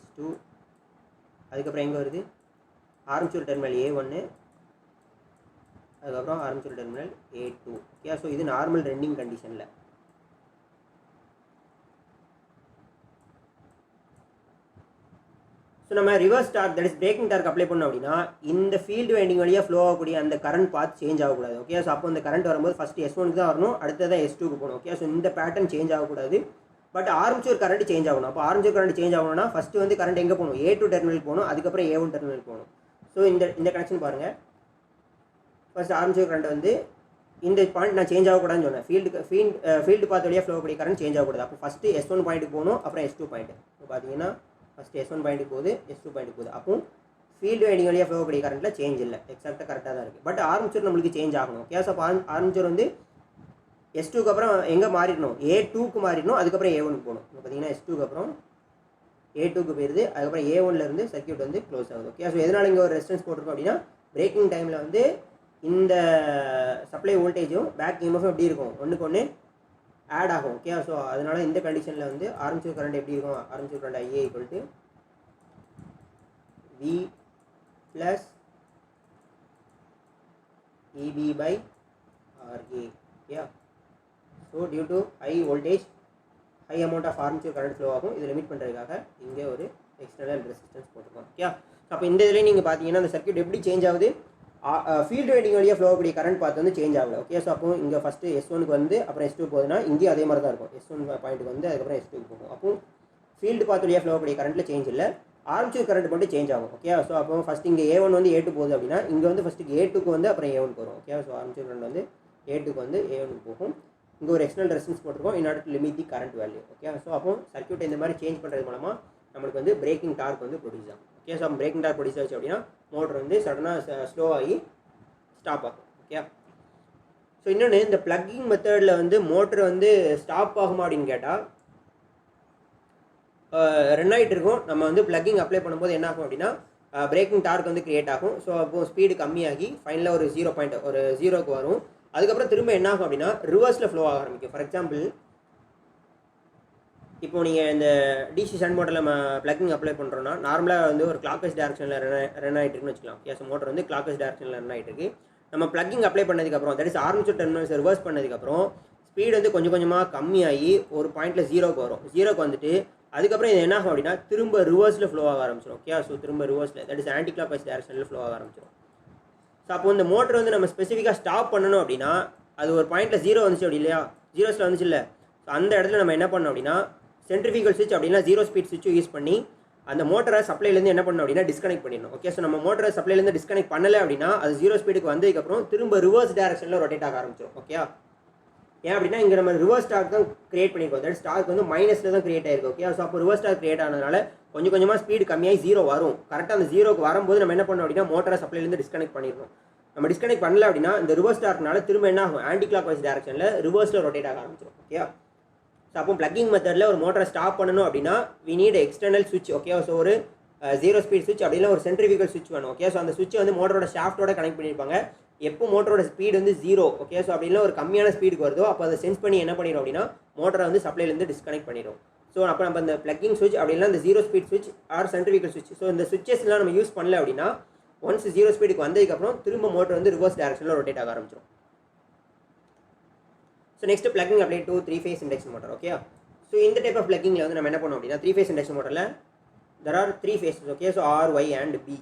S2, அதுக்கப்புறம் எங்கே வருது ஆர்மேச்சர் டெர்மினல் A1, அதுக்கப்புறம் armature terminal A2. Okay. So இது நார்மல் ரன்னிங் கண்டிஷனில். ஸோ நம்ம reverse torque that is braking torque apply பண்ணோம் அப்படின்னா இந்த ஃபீல்டு வைண்டிங் வழியாக ஃப்ளோ ஆகக்கூடிய அந்த கரண்ட் பாத் சேஞ்ச் ஆகக்கூடாது. ஓகே. ஸோ அப்போ அந்த கரண்ட் வரும்போது ஃபஸ்ட்டு S1க்கு தான் வரணும், அடுத்ததான் S2க்கு போகணும். ஓகே. ஸோ இந்த பேட்டர்ன் சேஞ்ச் ஆகக்கூடாது. பட் ஆர்மேச்சர் கரண்ட் சேஞ்ச் ஆகணும். அப்போ ஆர்மேச்சர் கரண்ட் சேஞ்ச் ஆகணும்னா ஃபஸ்ட்டு வந்து கரண்ட் எங்கே போகணும், A2 டெர்மினலுக்கு போகணும், அதுக்கப்புறம் A1 டெர்மினலுக்கு போகணும். ஸோ இந்த கனெக்ஷன் பாருங்கள். ஃபஸ்ட் ஆர்மேச்சர் கரண்ட் வந்து இந்த பாயிண்ட் நான் சேஞ்ச் ஆகக்கூடாதுன்னு சொன்னேன், ஃபீல்டு பாத் வழியாக ஃப்ளோ ஆகக்கூடிய கரண்ட் சேஞ்ச் ஆகக்கூடாது. அப்போ ஃபஸ்ட்டு S1 பாயிண்ட்டுக்கு போகணும், அப்புறம் S2 பாயிண்ட். இப்போ பார்த்தீங்கன்னா ஃபஸ்ட்டு S1 பாயிண்ட்டுக்கு போகுது, S2 பாயிண்ட்டுக்கு போகுது. அப்போ ஃபீல்டு வைண்டிங் வழியாக ஃப்ளோ ஆகக்கூடிய கரண்ட்டில் சேஞ்ச் இல்லை, எக்ஸாக்டாக கரெக்டாக தான் இருக்குது. பட் ஆர்மேச்சர் நம்மளுக்கு சேஞ்ச் ஆகணும். கேஸ் ஆஃப் ஆர்மேச்சர் வந்து S2க்கு அப்புறம் எங்கே மாறிடணும், A2க்கு மாறிடணும், அதுக்கப்புறம் A1க்கு போகணும். இப்போ பார்த்தீங்கன்னா S2க்கு அப்புறம் A2க்கு போயிடுது, அதுக்கப்புறம் A1லேருந்து சர்க்யூட் வந்து க்ளோஸ் ஆகுது. ஓகே. ஸோ எதனால் இங்கே ஒரு ரெசிஸ்டன்ஸ் போட்டிருக்கோம் அப்படின்னா பிரேக்கிங் டைமில் வந்து இந்த சப்ளை வோல்டேஜும் பேக் EMF எப்படி இருக்கும், ஒன்றுக்கு ஒன்று ஆட் ஆகும். ஓகே. ஸோ அதனால் இந்த கண்டிஷனில் வந்து ஆர்மேச்சர் கரண்ட் எப்படி இருக்கும், armature current IA equal to V plus EB by RA. Yeah. So due to high voltage, high amount of armature current flow ஆகும். இது லிமிட் பண்ணுறதுக்காக இங்கே ஒரு எக்ஸ்டர்னல் ரெசிஸ்டன்ஸ் போட்டிருக்கோம். ஓகே. அப்போ இந்த இதில் நீங்கள் பார்த்தீங்கன்னா அந்த சர்க்யூட் எப்படி சேஞ்ச் ஆகுது, ஃபீல்டு வைண்டிங் வழியாக ஃப்ளோ ஆகக்கூடிய கரண்ட் பார்த்து வந்து சேஞ்ச் ஆகல. ஓகே. ஸோ அப்போ இங்கே ஃபஸ்ட்டு S1க்கு வந்து அப்புறம் S2 போகுதுன்னா இங்கேயும் அதே மாதிரி தான் இருக்கும். S1 பாயிண்ட்டுக்கு வந்து அதுக்கப்புறம் S2க்கு போகும். அப்போ ஃபீல்டு பார்த்து வழியாக ஃப்ளோ ஆகக்கூடிய கரண்ட்டில் சேஞ்ச் இல்லை, ஆர்மேச்சர் கரண்ட் மட்டும் சேஞ்ச் ஆகும். ஓகே. ஸோ அப்போ ஃபஸ்ட் இங்கே A1 வந்து A2 போகுது அப்படின்னா இங்கே வந்து ஃபஸ்ட்டு A2க்கு வந்து அப்புறம் A1க்கு வரும். ஓகே. ஸோ ஆர்மேச்சர் கரண்ட் வந்து A2க்கு வந்து A1க்கு போகும். இங்கே ஒரு எக்ஸ்டர்னல் ரெசிஸ்டன்ஸ் போட்டிருக்கோம் in order to limit the current value. Okay. So அப்போ சர்க்யூட் இந்த மாதிரி சேஞ்ச் பண்ணுறது மூலமாக நம்மளுக்கு வந்து பிரேக்கிங் டார்க் வந்து ப்ரொடியூஸ் ஆகும். Okay. So braking torque produce ஆச்சு அப்படின்னா மோட்டர் வந்து சடனாக ஸ்லோ ஆகி ஸ்டாப் ஆகும். ஓகே. ஸோ இன்னொன்று இந்த ப்ளக்கிங் மெத்தடில் வந்து மோட்டர் வந்து ஸ்டாப் ஆகுமா அப்படின்னு கேட்டால் ரன் ஆகிட்டு இருக்கும். நம்ம வந்து ப்ளக்கிங் அப்ளை பண்ணும்போது என்ன ஆகும் அப்படின்னா பிரேக்கிங் டார்க் வந்து கிரியேட் ஆகும். ஸோ அப்போ ஸ்பீடு கம்மியாகி ஃபைனலாக ஒரு 0க்கு வரும். அதுக்கப்புறம் திரும்ப என்ன ஆகும் அப்படின்னா ரிவர்ஸில் ஃப்ளோ ஆக ஆரம்பிக்கும். ஃபார் எக்ஸாம்பிள் இப்போ நீங்கள் இந்த டிசி ஷண்ட் மோட்டரில் நம்ம ப்ளக்கிங் அப்ளை பண்ணுறோன்னா நார்மலாக வந்து ஒரு கிளாக் வைஸ் டேரக்ஷனில் ரன் ஆகிட்டு இருக்குன்னு வச்சுக்கலாம். கேஸ் மோட்டர் வந்து கிளாக் வைஸ் டேரக்ஷனில் ரன் ஆகிட்டு இருக்கு. நம்ம ப்ளக்கிங் அப்ளை பண்ணதுக்கப்புறம் that is armature terminals reverse பண்ணதுக்கப்புறம் ஸ்பீடு வந்து கொஞ்சம் கொஞ்சமாக கம்மியாகி ஒரு பாயிண்ட்டில் 0க்கு வரும். 0க்கு வந்துட்டு அதுக்கப்புறம் இது என்ன ஆகும் அப்படின்னா திரும்ப ரிவர்ஸில் ஃப்ளோ ஆக ஆரம்பிச்சிடும். ஓகே. ஸோ திரும்ப ரிவர்ஸில் that is anticlockwise டேரக்ஷனில் ஃப்ளோ ஆக ஆரம்பிச்சிடும். ஸோ அப்போ இந்த மோட்டர் வந்து நம்ம ஸ்பெசிஃபிக்காக ஸ்டாப் பண்ணணும் அப்படின்னா அது ஒரு பாயிண்ட்டில் 0 வந்துச்சு அப்படி இல்லையா, 0ஸில் வந்துச்சு இல்லை. ஸோ அந்த இடத்துல நம்ம என்ன பண்ணோம் அப்படின்னா சென்ட்ரிஃபிகல் ஸ்விட்ச் அப்படின்னா 0 ஸ்பீட் ஸ்விட்சும் யூஸ் பண்ணி அந்த மோட்டரை சப்ளைலேருந்து என்ன பண்ணணும் அப்படின்னா டிஸ்கனெக்ட் பண்ணிடணும். ஓகே. ஸோ நம்ம மோட்டரை சப்ளைலேருந்து டிஸ்கனெக்ட் பண்ணலை அப்படின்னா அது 0 ஸ்பீடுக்கு வந்ததுக்கப்புறம் திரும்ப ரிவர்ஸ் டேரக்ஷனில் ரொட்டேட் ஆக ஆரம்பிச்சிடும். ஓகே. ஏன் அப்படின்னா இங்கே நம்ம ரிவர்ஸ் டார்க் தான் கிரியேட் பண்ணியிருக்கோம். தட் ஸ்டார்க் வந்து மைனஸில் தான் கிரியேட் ஆகிருக்கு. ஓகே. ஸோ அப்போ ரிவர்ஸ் டார்க் கிரியேட் ஆனதுனால கொஞ்சம் கொஞ்சமாக ஸ்பீடு கம்மியாகி 0 வரும். கரெக்டாக அந்த 0க்கு வரும்போது நம்ம என்ன பண்ணோம் அப்படின்னா மோட்டரை சப்ளைலேருந்து டிஸ்கனெக்ட் பண்ணிடணும். நம்ம டிஸ்கனெக்ட் பண்ணல அப்படின்னா இந்த ரிவர்ஸ் டார்க்னால திரும்ப என்ன ஆகும், ஆன்டி கிளாக் வைஸ் டேரக்ஷனில் ரிவர்ஸில் ரொட்டேட் ஆக ஆரம்பிச்சிடும். ஓகே, ஸோ அப்போ பிளக்கிங் மெத்தடில் ஒரு மோட்டரை ஸ்டாப் பண்ணணும் அப்படின்னா வி நீட் எக்ஸ்டர்னல் சுவிட்ச். ஓகே, ஸோ ஒரு 0 ஸ்பீட் சுவிட்ச் அப்படின்னா ஒரு சென்ட்ரிஃபியூகல் சுவிட்ச் வேணும். ஓகே, ஸோ அந்த சுவிட்ச் வந்து மோட்டரோட ஷாஃப்ட்டோட கனெக்ட் பண்ணியிருப்பாங்க. எப்போ மோட்டரோட ஸ்பீடு வந்து 0, ஓகே, ஸோ அப்படின்னா ஒரு கம்மியான ஸ்பீடுக்கு வருதோ அப்போ அதை சென்ஸ் பண்ணி என்ன பண்ணிடும் அப்படின்னா மோட்டரை வந்து சப்ளைலேருந்து டிஸ்கனெக்ட் பண்ணிடும். ஸோ அப்போ நம்ம இந்த பிளக்கிங் சுவிட்ச் அப்படின்னா இந்த 0 ஸ்பீட் சுவிட்ச் ஆர் சென்ட்ரிஃபியூகல் சுவிட்ச், ஸோ இந்த சுவிச்சஸ்லாம் நம்ம யூஸ் பண்ணல அப்படின்னா ஒன்ஸ் 0 ஸ்பீடுக்கு வந்ததுக்கப்புறம் திரும்ப மோட்டர் வந்து ரிவர்ஸ் டேரக்ஷனில் ரொட்டேட் ஆக ஆரம்பிச்சிடும். So next plucking apply to 3 phase induction motor. Okay, so இந்த டைப் ஆஃப் பிளக்கிங்கில் வந்து நம்ம என்ன பண்ணோம் அப்படின்னா 3 phase இண்டக்ஷன் மோட்டரில் there are 3 phases. Okay, so R, Y and B.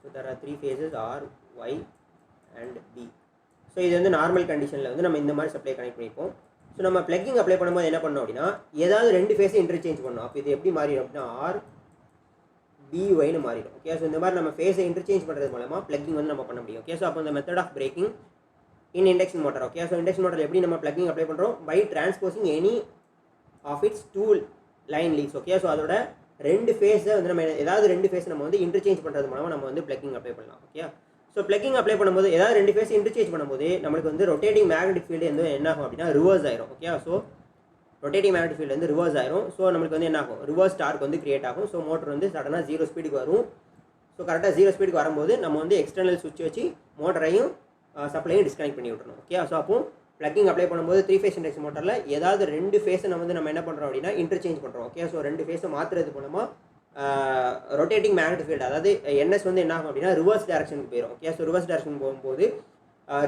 So there are 3 phases R, Y and B. So இது வந்து normal கண்டிஷனில் வந்து நம்ம இந்த மாதிரி சப்ளை கனெக்ட் பண்ணிப்போம். ஸோ நம்ம பிளக்கிங் அப்ளை பண்ணும்போது என்ன பண்ணோம் அப்படின்னா ஏதாவது 2 ஃபேஸை இன்டர்சேஞ்ச் பண்ணோம். அப்போ இது எப்படி மாறிடும் அப்படின்னா ஆர் பிஒய்னு மாறிடும். ஓகே, ஸோ இந்த மாதிரி நம்ம ஃபேஸை இன்டர்சேஞ்ச் பண்ணுறது மூலமாக பிளக்கிங் வந்து நம்ம பண்ண முடியும். ஓகே, ஸோ அப்போ இந்த method of braking in induction motor. Okay, so induction motor எப்படி நம்ம பிளக்கிங் அப்ளை பண்ணுறோம், by transposing any of its 2 line leads. Okay, so அதோட 2 ஃபேஸை வந்து நம்ம ஏதாவது 2 ஃபேஸ் நம்ம வந்து இன்டர்சேஞ்ச் பண்ணுறது மூலமாக நம்ம வந்து பிளக்கிங் அப்ளை பண்ணலாம். ஓகே, ஸோ பிளக்கிங் அப்ளை பண்ணும்போது ஏதாவது 2 ஃபேஸ் இன்டர்சேஞ்ச் பண்ணும்போது நம்மளுக்கு வந்து ரொட்டேட்டிங் மேக்னெட்டிக் ஃபீல்டு வந்து என்ன ஆகும் அப்படின்னா ரிவர்ஸ் ஆயிரும். Okay, so rotating magnetic field வந்து ரிவர்ஸ் ஆயிரும். ஸோ நம்மளுக்கு வந்து என்ன ஆகும், ரிவர்ஸ் டார்க் வந்து கிரியேட் ஆகும். ஸோ மோட்டர் வந்து சடனாக 0 ஸ்பீடுக்கு வரும். ஸோ கரெக்டாக 0 ஸ்பீடுக்கு வரும்போது நம்ம வந்து எக்ஸ்டர்னல் சுவிட்ச் வச்சு மோட்டரையும் சப்ளையும் டிஸ்கனெக்ட் பண்ணி விட்டுறணும். ஓகே, ஸோ அப்போ பிளக்கிங் அப்ளை பண்ணும்போது 3 phase இண்டக்ஷன் மோட்டரில் ஏதாவது 2 ஃபேஸை நம்ம என்ன பண்ணுறோம் அப்படின்னா இன்டர்சேஞ்ச் பண்ணுறோம். ஓகே, ஸோ 2 ஃபேஸை மாற்றுறது மூலமாக ரொட்டேட்டிங் மேக்னெட்டிக் ஃபீல்டு அதாவது என்எஸ் வந்து என்ன ஆகும் அப்படின்னா ரிவர்ஸ் டேரக்ஷனுக்கு போயிடும். ஓகே, ஸோ ரிவர்ஸ் டேரக்ஷன் போகும்போது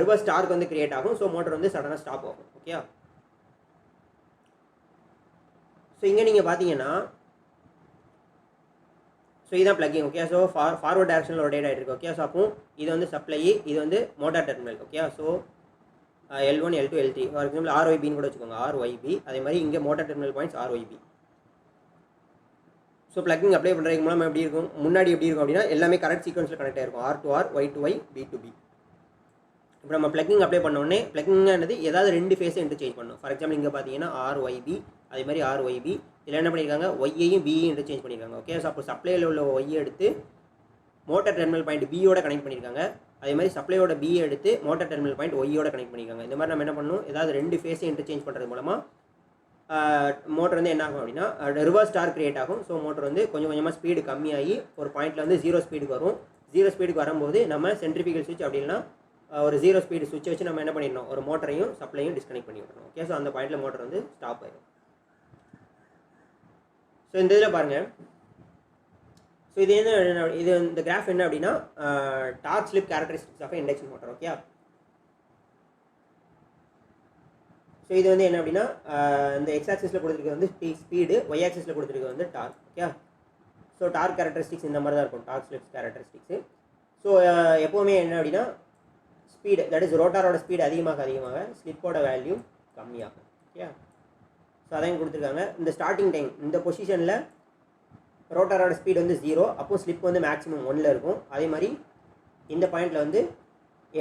ரிவர்ஸ் டார்க் வந்து கிரியேட் ஆகும். ஸோ மோட்டர் வந்து சடனாக ஸ்டாப் ஆகும். ஓகே, ஸோ இங்கே நீங்கள் பார்த்தீங்கன்னா ஸோ இதுதான் பிளக்கிங். ஓகே, ஸோ ஃபார்வர்ட் டேரக்ஷனில் ரொட்டேட் ஆகிட்டு இருக்கு. ஓகே, ஸோ அப்போ இது வந்து சப்ளை, இது வந்து motor terminal. Okay, so L1, L2, L3 for example RYBன்னு கூட வச்சுக்கோங்க, RYB. அதே மாதிரி இங்கே motor terminal points RYB. So plugging apply பண்ணுறதுக்கு மூலமாக எப்படி இருக்கும், முன்னாடி எப்படி இருக்கும் அப்படின்னா எல்லாமே கரெக்ட் சீக்வன்ஸில் கனெக்ட் ஆகிருக்கும். R to R, Y to Y, B to B. இப்போ நம்ம பிளக்கிங் அப்ளை பண்ணோடனே பிளக்கிங்கானது ஏதாவது 2 ஃபேஸை இன்டர்சேஞ்ச் பண்ணணும். ஃபார் எக்ஸாம்பிள் இங்கே பார்த்தீங்கன்னா RYB, அதே மாதிரி RYB. இதில் என்ன பண்ணியிருக்காங்க, ஒய்யையும் பியையும் இன்டர்சேஞ்ச் பண்ணியிருக்காங்க. ஓகே, ஸோ அப்போ சப்ளையில் உள்ள ஒய்யை எடுத்து மோட்டார் டெர்மினல் பாயிண்ட் பியோட கனெக்ட் பண்ணியிருக்காங்க. அதே மாதிரி சப்ளையோட பியை எடுத்து மோட்டார் டெர்மினல் பாயிண்ட் ஒய்யோட கனெக்ட் பண்ணியிருக்காங்க. இந்த மாதிரி நம்ம என்ன பண்ணணும், ஏதாவது 2 ஃபேஸை இன்டர்சேஞ்ச் பண்ணுறது மூலமாக மோட்டர் வந்து என்ன ஆகும் அப்படின்னா ரிவர்ஸ் டார்க் கிரியேட் ஆகும். ஸோ மோட்டர் வந்து கொஞ்சம் கொஞ்சமாக ஸ்பீடு கம்மியாகி ஒரு பாயிண்ட்டில் வந்து 0 ஸ்பீடுக்கு வரும். 0 ஸ்பீடுக்கு வரும்போது நம்ம சென்ட்ரிஃபியூகல் சுவிட்ச் அப்படின்னா ஒரு 0 ஸ்பீடு சுவிட்ச் வச்சு நம்ம என்ன பண்ணிடணும், ஒரு மோட்டரையும் சப்ளையும் டிஸ்கனெக்ட் பண்ணி விடணும். ஓகே, ஸோ அந்த பாயிண்ட்டில் மோட்டர் வந்து ஸ்டாப் ஆயிடும். ஸோ இந்த இதில் பாருங்கள், ஸோ இது என்ன, இது இந்த கிராஃப் என்ன அப்படின்னா torque slip characteristics of induction motor. Okay, so இது வந்து என்ன அப்படின்னா இந்த எக்ஸ் ஆக்சிஸில் கொடுத்துருக்கிறது வந்து ஸ்பீடு, ஒய் ஆக்சிஸில் கொடுத்துருக்கிறது வந்து torque. Okay, so torque characteristics இந்த மாதிரி தான் இருக்கும், டார்க் ஸ்லிப் கேரக்டரிஸ்டிக்ஸு. ஸோ எப்போவுமே என்ன அப்படின்னா ஸ்பீடு, தட் இஸ் ரோட்டாரோட ஸ்பீடு அதிகமாக ஸ்லிப்போட வேல்யூ கம்மியாகும். ஓகே, ஸோ அதையும் கொடுத்துருக்காங்க. இந்த ஸ்டார்டிங் டைம் இந்த பொசிஷனில் ரோட்டாரோட ஸ்பீடு வந்து 0, அப்போ ஸ்லிப் வந்து மேக்ஸிமம் 1ல் இருக்கும். அதே மாதிரி இந்த பாயிண்டில் வந்து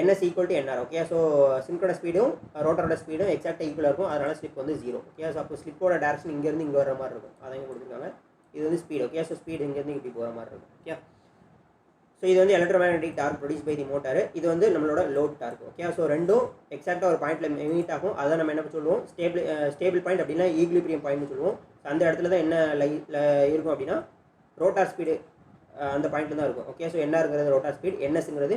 NS equal to NR. Okay, so synchronous ஸ்பீடும் ரோட்டரோட ஸ்பீடும் எக்ஸாக்டாக ஈக்குவலாக இருக்கும். அதனால் ஸ்லிப் வந்து 0. ஓகே, ஸோ அப்போ ஸ்லிப்போட டேரக்ஷன் இங்கேருந்து இங்கே வர மாதிரி இருக்கும். அதையும் கொடுத்துருக்காங்க. இது வந்து ஸ்பீடு. ஓகே, ஸோ ஸ்பீடு இங்கேருந்து இப்படி போகிற மாதிரி இருக்கும். ஓகே, ஸோ இது வந்து electromagnetic torque produce by the motor. இது வந்து நம்மளோட லோட் டார்க். ஓகே, ஸோ ரெண்டும் எக்ஸாக்டாக ஒரு பாயிண்ட்டில் மீட் ஆகும். அதை நம்ம என்ன சொல்லுவோம், ஸ்டேபிள் பாயிண்ட் அப்படின்னா ஈக்லிபிரியம் பாயிண்ட்னு சொல்லுவோம். அந்த இடத்துல தான் என்ன இருக்கும் அப்படின்னா ரோட்டார் ஸ்பீடு அந்த பாயிண்ட்டில் தான் இருக்கும். ஓகே, ஸோ NRங்கிறது ரோட்டார் ஸ்பீட், NSங்கிறது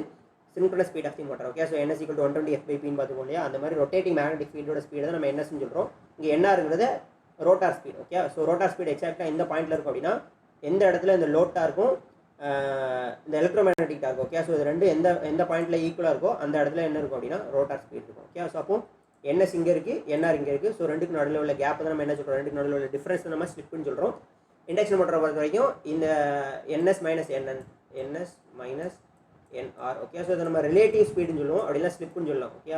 synchronous speed of the motor. Okay, so NS equal to 120 F/P பார்த்துக்கோம் இல்லையா, அந்த மாதிரி ரொட்டேட்டிங் மேக்னெட்டிக் ஃபீல்டோட ஸ்பீடு தான் நம்ம NSன்னு சொல்கிறோம். இங்கே NRங்கிறது rotor speed. Okay, so rotor speed எக்ஸாக்டாக இந்த பாயிண்ட்டில் இருக்கும் அப்படின்னா எந்த இடத்துல இந்த லோட் டார்க்கும் இந்த எலக்ட்ரோமேக்னெட்டிக் டார்க். ஓகே, ஸோ இது ரெண்டு எந்த பாயிண்ட்டில் ஈக்குவலாக இருக்கோ அந்த இடத்துல என்ன இருக்கும் அப்படின்னா ரோட்டார் ஸ்பீட் இருக்கும். ஓகே, ஸோ அப்போ NS இங்கே இருக்குது, NR இங்கே இருக்குது. ஸோ ரெண்டுக்கு நடுவில் உள்ள கேப் தான் நம்ம என்ன சொல்கிறோம், ரெண்டுக்கு நடுவில் உள்ள டிஃப்ரென்ஸ் நம்ம ஸ்லிப்னு சொல்கிறோம். இண்டக்ஷன் மோட்டரை பொறுத்த வரைக்கும் இந்த NS minus NR. Okay, so இதை நம்ம ரிலேட்டிவ் ஸ்பீடுன்னு சொல்லுவோம், அப்படின்னா ஸ்லிப்புன்னு சொல்லலாம். ஓகே,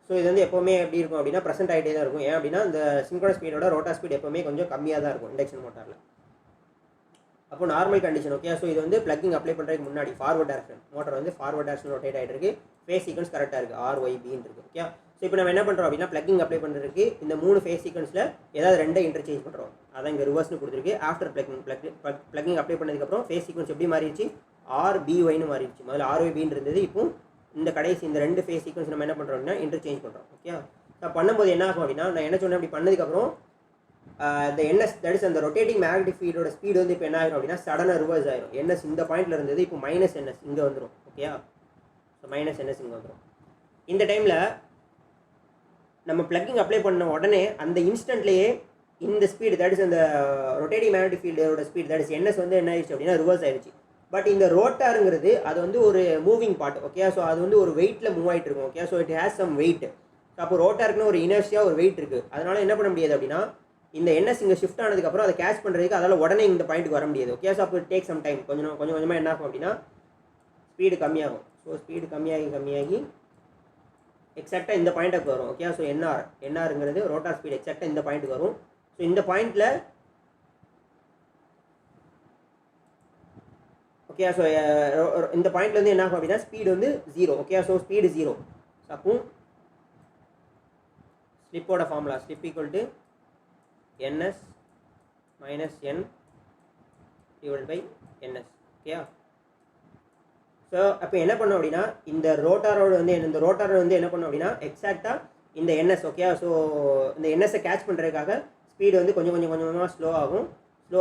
ஸோ இது வந்து எப்போவுமே எப்படி இருக்கும் அப்படின்னா ப்ரெசென்ட் ஆகிட்டே தான் இருக்கும். ஏன் அப்படின்னா இந்த சின்க்ரோனஸ் ஸ்பீடோட ரோட்டார் ஸ்பீட் எப்போவுமே கொஞ்சம் கம்மியாக தான் இருக்கும் இண்டக்ஷன் மோட்டாரில். அப்போ நார்மல் கண்டிஷன். ஓகே, ஸோ இது வந்து பிளக்கிங் அப்ளை பண்ணுறதுக்கு முன்னாடி ஃபார்வர்ட் டேரக்ஷன் மோட்டர் வந்து ஃபார்வர்ட் டேரக்ஷன் ரொட்டேட் ஆகிட்டு இருக்கு. ஃபேஸ் சீக்வன்ஸ் கரெக்டாக இருக்குது, RYBன்னு இருக்குது. ஓகே, ஸோ இப்போ நம்ம என்ன பண்ணுறோம் அப்படின்னா ப்ளக்கிங் அப்ளை பண்ணுறதுக்கு இந்த 3 ஃபேஸ் சீக்வன்ஸில் ஏதாவது 2 இன்டர்சேஞ்ச் பண்ணுறோம். அதான் இங்கே ரிவர்ஸ்னு கொடுத்துருக்கு. ஆஃப்டர் ப்ளக்கிங் அப்ளை பண்ணதுக்கப்புறம் ஃபேஸ் சீக்வன்ஸ் எப்படி மாறிடுச்சு, RBYன்னு மாறிடுச்சு. முதல்ல RYBன்னு இருந்தது. இப்போ இந்த கடைசி இந்த 2 ஃபேஸ் சீக்வன்ஸ் நம்ம என்ன பண்ணுறோம் அப்படின்னா இன்டர்சேஞ்ச் பண்ணுறோம். ஓகே, நான் பண்ணும்போது என்ன ஆகும் அப்படின்னா நான் என்ன சொன்னேன், அப்படி பண்ணதுக்கப்புறம் இந்த NS தட் இஸ் அந்த ரொட்டேட்டிங் மேக்னெட்டிக் ஃபீல்டோட ஸ்பீடு வந்து இப்போ என்ன ஆயிரும் அப்படின்னா சடனாக ரிவர்ஸ் ஆயிரும். NS இந்த பாயிண்ட்ல இருந்தது இப்போ -NS இங்கே வந்துடும். ஓகே, ஸோ -NS இங்கே வந்துடும். இந்த டைமில் நம்ம ப்ளக்கிங் அப்ளை பண்ண உடனே அந்த இன்ஸ்டன்ட்லேயே இந்த ஸ்பீடு தட் இஸ் அந்த ரொட்டேட்டிங் மேக்னெட்டிக் ஃபீல்டோட ஸ்பீட் தட் இஸ் NS வந்து என்ன ஆயிடுச்சு அப்படின்னா ரிவர்ஸ் ஆயிடுச்சு. பட் இந்த ரோட்டாருங்கிறது அது வந்து ஒரு மூவிங் பார்ட். ஓகே, ஸோ அது வந்து ஒரு வெயிட்டில் மூவ் ஆகிட்டு இருக்கும். Okay, so it has some weight. அப்போ ரோட்டாருக்குன்னு ஒரு இனர்ஷியாக ஒரு வெயிட் இருக்குது. அதனால என்ன பண்ண முடியாது அப்படின்னா இந்த NS இங்கே ஷிஃப்ட் ஆனதுக்கப்புறம் அதை கேட்ச் பண்ணுறதுக்கு அதால் உடனே இந்த பாயிண்ட்டுக்கு வர முடியாது. ஓகே, ஸோ அப்போ டேக் சம் டைம், கொஞ்சமாக என்ன ஆகும் அப்படின்னா ஸ்பீடு கம்மியாகும். ஸோ ஸ்பீடு கம்மியாகி எக்ஸாக்டாக இந்த பாயிண்ட்டுக்கு வரும். ஓகே, ஸோ என்ஆருங்கிறது ரோட்டார் ஸ்பீடு எக்ஸாக்டாக இந்த பாயிண்ட்டுக்கு வரும். ஸோ இந்த பாயிண்டில் ஓகே, ஸோ இந்த பாயிண்ட்ல வந்து என்ன ஆகும் அப்படின்னா ஸ்பீடு வந்து 0. Okay, so speed 0. அப்போ ஸ்லிப்போட formula slip equal to NS minus N divided by NS. Okay, so அப்போ என்ன பண்ணோம் அப்படின்னா இந்த ரோட்டாரோட வந்து என்ன பண்ணோம் அப்படின்னா எக்ஸாக்டாக இந்த NS. ஓகே, ஸோ இந்த NS-ஐ கேட்ச் பண்ணுறதுக்காக ஸ்பீடு வந்து கொஞ்சமாக ஸ்லோ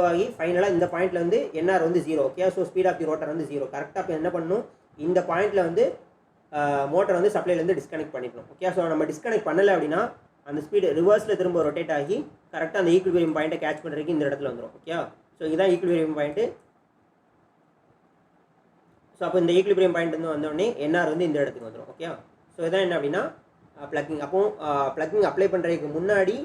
ஆகி ஃபைனலாக இந்த பாயிண்ட்டில் வந்து NR வந்து 0. Okay, so speed of the rotor வந்து 0. கரெக்டாக இப்போ என்ன பண்ணணும், இந்த பாயிண்ட்டில் வந்து மோட்டர் வந்து சப்ளைலேருந்து டிஸ்கனெக்ட் பண்ணிக்கணும். ஓகே, ஸோ நம்ம டிஸ்கனெக்ட் பண்ணலை அப்படின்னா அந்த ஸ்பீடு ரிவர்ஸில் திரும்ப ரொட்டேட் ஆகி கரெக்டாக அந்த ஈக்குவிலிபிரியம் பாயிண்ட்டை கேட்ச் பண்ணுறதுக்கு இந்த இடத்துல வந்துடும். ஓகே, ஸோ இதுதான் ஈக்குவிலிபிரியம் பாயிண்ட்டு. ஸோ அப்போ இந்த ஈக்குவிலிபிரியம் பாயிண்ட் வந்து வந்தோடனே NR வந்து இந்த இடத்துக்கு வந்துடும். ஓகே, ஸோ இதான் என்ன அப்படின்னா ப்ளக்கிங். அப்போ ப்ளக்கிங் அப்ளை பண்ணுறதுக்கு முன்னாடி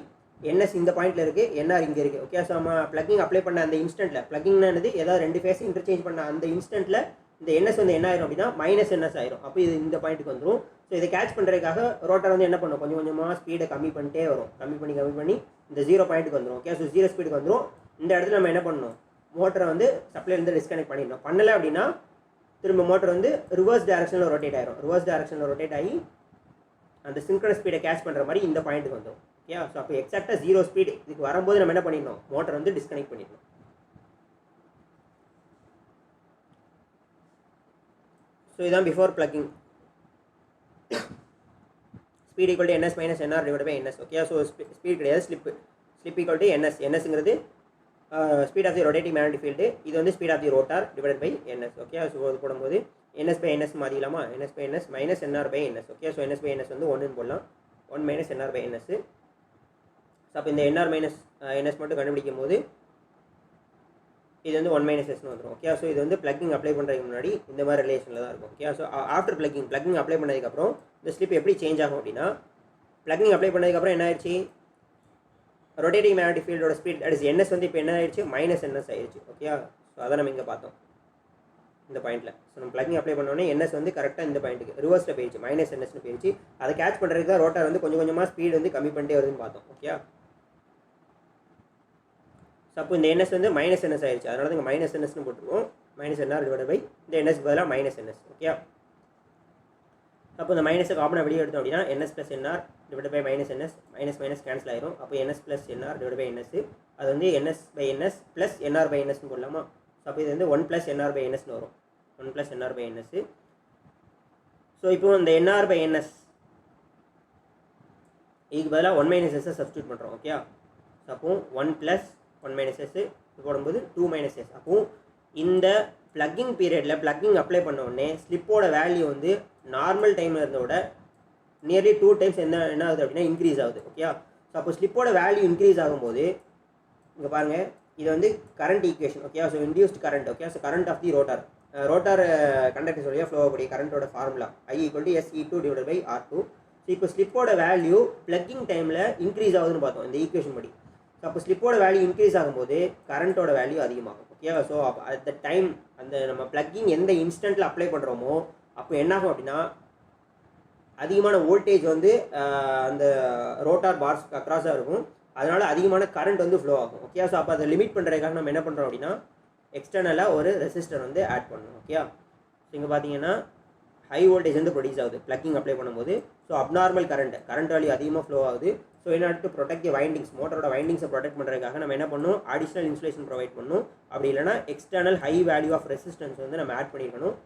NS இந்த பாயிண்ட்டில் இருக்குது, NR இங்கே இருக்குது. ஓகே, ஸோ நம்ம ப்ளக்கிங் அப்ளை பண்ண அந்த இன்ஸ்டன்ட்டில் ப்ளக்கிங்னானது ஏதாவது 2 ஃபேஸ் இன்டர்சேஞ்ச் பண்ண அந்த இன்ஸ்டன்ட்டில் இந்த NS வந்து என்ன ஆயிரும் அப்படின்னா -NS ஆயிரும். அப்போ இது இந்த பாயிண்ட்டுக்கு வந்துடும். ஸோ இதை கேட்ச் பண்ணுறதுக்காக ரோட்டார் வந்து என்ன பண்ணும், கொஞ்சமாக ஸ்பீடை கம்மி பண்ணிட்டே வரும். கம்மி பண்ணி இந்த 0 பாயிண்ட்டுக்கு வந்துடும். ஓகே, ஸோ 0 ஸ்பீடுக்கு வந்துடும். இந்த இடத்துல நம்ம என்ன பண்ணணும், மோட்டரை வந்து சப்ளைலேருந்து டிஸ்கனெக்ட் பண்ணிடணும். பண்ணலை அப்படின்னா திரும்ப மோட்டர் வந்து ரிவர்ஸ் டைரக்ஷனில் ரொட்டேட் ஆயிரும். ரிவர்ஸ் டைரக்ஷனில் ரொட்டேட் ஆகி அந்த சிங்க்ரனஸ் ஸ்பீடை கேட்ச் பண்ணுற மாதிரி இந்த பாயிண்ட்டுக்கு வந்துடும். ஓகே, ஸோ அப்போ எக்ஸாக்டாக 0 ஸ்பீடு இதுக்கு வரும்போது நம்ம என்ன பண்ணிடணும், மோட்டர் வந்து டிஸ்கனெக்ட் பண்ணிடணும். ஸோ இதுதான் before plugging. Speed equal to NS minus NR divided by NS. Okay, so speed கிடையாது, ஸ்லிப் ஈக்குவல் டு NS. NSங்கிறது speed of the rotating magnetic field. இது வந்து speed of the rotor divided by NS. Okay, so அது போடும்போது NS by NS மாறிடலாமா, NS by NS minus NR by NS. Okay, so NS by NS வந்து 1ன்னு போடலாம், 1 minus NR by NS. So அப்போ இந்த NR minus NS மட்டும் கண்டுபிடிக்கும் போது இது வந்து 1 minus Sன்னு வந்துடும். ஓகே, ஸோ இது வந்து ப்ளக்கிங் அப்ளை பண்ணுறதுக்கு முன்னாடி இந்த மாதிரி ரிலேஷனில் தான் இருக்கும். Okay, so after plugging apply பண்ணதுக்கப்புறம் இந்த ஸ்லிப் எப்படி சேஞ்ச் ஆகும் அப்படின்னா ப்ளக்கிங் அப்ளை பண்ணதுக்கப்புறம் என்ன ஆயிடுச்சு, ரொட்டேட்டிங் மேக்னெட்டிக் ஃபீல்டோட ஸ்பீட் தட் இஸ் NS வந்து இப்போ என்ன ஆயிடுச்சு -NS ஆயிடுச்சு. ஓகே, ஸோ அதை நம்ம இங்கே பார்த்தோம் இந்த பாயிண்ட்டில். ஸோ நம்ம ப்ளக்கிங் அப்ளை பண்ணோடனே NS வந்து கரெக்டாக இந்த பாயிண்ட்டுக்கு ரிவர்ஸில் போயிடுச்சு, -NSன்னு போயிடுச்சு. அதை கேட்ச் பண்ணுறதுக்கு தான் ரோட்டார் வந்து கொஞ்சமாக ஸ்பீடு வந்து கம்மி பண்ணிட்டே வருதுன்னு பார்த்தோம். ஓகே, ஸோ அப்போ இந்த NS வந்து -NS ஆயிடுச்சு. அதனால தான் இங்கே -NSன்னு போட்டுருவோம், -NR டிவைடட் பை இந்த NS பதிலாக -NS. ஓகே, அப்போ இந்த மைனஸை காமனாக வெளியே எடுத்தோம் அப்படின்னா NS + NR divided by -NS, minus cancel ஆயிரும். அப்போ NS + NR divided by NS, அது வந்து NS by NS + NR by NSன்னு போடலாமா. ஸோ அப்போ இது வந்து 1 + NR by NSன்னு வரும், 1 + NR by NS. ஸோ இப்போ இந்த NR by NS இதுக்கு பதிலாக 1 - S சப்ஸ்டியூட் பண்ணுறோம். ஓகே, அப்போ 1 + 1 - S போடும்போது 2 - S. அப்போ இந்த ப்ளக்கிங் பீரியடில் ப்ளக்கிங் அப்ளை பண்ண உடனே ஸ்லிப்போட வேல்யூ வந்து நார்மல் டைமில் இருந்தோட நியர்லி 2 டைம்ஸ் என்ன ஆகுது அப்படின்னா இன்க்ரீஸ் ஆகுது. ஓகே, ஸோ அப்போ ஸ்லிப்போட வேல்யூ இன்க்ரீஸ் ஆகும்போது இங்கே பாருங்கள் இது வந்து current equation. Okay, so induced current. Okay, so current of the rotor conductors வழியாக ஃப்ளோ ஆகக்கூடிய கரண்ட்டோட formula I = SE2 / R2. So இப்போ ஸ்லிப்போட வேல்யூ ப்ளக்கிங் டைமில் இன்க்ரீஸ் ஆகுதுன்னு பார்த்தோம் இந்த ஈக்குவேஷன் படி. ஸோ அப்போ ஸ்லிப்போட வேல்யூ இன்க்ரீஸ் ஆகும்போது கரண்ட்டோட வேல்யூ அதிகமாகும். ஓகே, ஸோ அப்போ அட் த டைம் அந்த நம்ம ப்ளக்கிங் எந்த இன்ஸ்டன்ட்டில் அப்ளை பண்ணுறோமோ அப்போ என்னாகும் அப்படின்னா அதிகமான வோல்டேஜ் வந்து அந்த ரோட்டார் பார்ஸ் அக்ராஸாக இருக்கும். அதனால் அதிகமான கரண்ட் வந்து ஃப்ளோ ஆகும். ஓகே, ஸோ அப்போ அதை லிமிட் பண்ணுறதுக்காக நம்ம என்ன பண்ணுறோம் அப்படின்னா எக்ஸ்டர்னலாக ஒரு ரெசிஸ்டர் வந்து ஆட் பண்ணணும். ஓகே, ஸோ இங்கே பார்த்தீங்கன்னா ஹை வோல்டேஜ் வந்து ப்ரொடியூஸ் ஆகுது ப்ளக்கிங் அப்ளை பண்ணும்போது. ஸோ அப்நார்மல் கரண்ட் வேல்யூ அதிகமாக ஃப்ளோ ஆகுது. So in order to protect the windings, மோட்டரோட வைண்டிங்ஸை ப்ரொடெக்ட் பண்ணுறதுக்காக நம்ம என்ன பண்ணணும், அடிஷனல் இன்சுலேஷன் ப்ரொவைட் பண்ணணும். அப்படி இல்லைனா external high value of resistance வந்து நம்ம ஆட் பண்ணியிருக்கணும்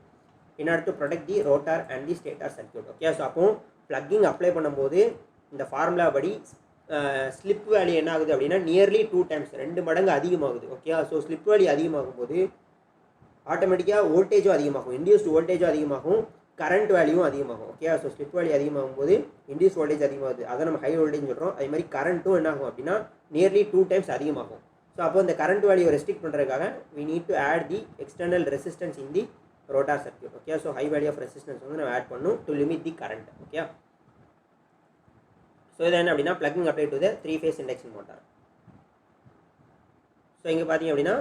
in order to protect the rotor and the stator circuit. Okay, so அப்போ ப்ளக்கிங் அப்ளை பண்ணும்போது இந்த ஃபார்முலா படி ஸ்லிப் வேல்யூ என்ன ஆகுது அப்படின்னா நியர்லி 2 டைம்ஸ், 2 மடங்கு அதிகமாகுது. ஓகே, ஸோ ஸ்லிப் வேல்யூ அதிகமாகும் போது ஆட்டோமேட்டிக்காக வோல்டேஜும் அதிகமாகும், இன்டியூஸ்டு வோல்டேஜும் அதிகமாகும், கரண்ட் வேல்யூவும் அதிகமாகும். ஓகே, ஸோ ஸ்லிப் வேல்யூ அதிகமாகும் போது இன்டியூஸ் வோல்டேஜ் அதிகமாகுது, அதை நம்ம ஹை வோல்டேஜ் சொல்கிறோம். அதே மாதிரி கரண்ட்டும் என்ன ஆகும் அப்படின்னா நியர்லி 2 டைம்ஸ் அதிகமாகும். ஸோ அப்போ இந்த கரண்ட் வேல்யூ ரெஸ்ட்ரிக்ட் பண்ணுறதுக்காக we need to add the external resistance in the rotor circuit. Okay, so high value of resistance வந்து நம்ம ஆட் பண்ணணும் to limit the current. Okay, so இது என்ன அப்படின்னா plugging apply to the 3 phase induction motor. So இங்கே பார்த்தீங்க அப்படின்னா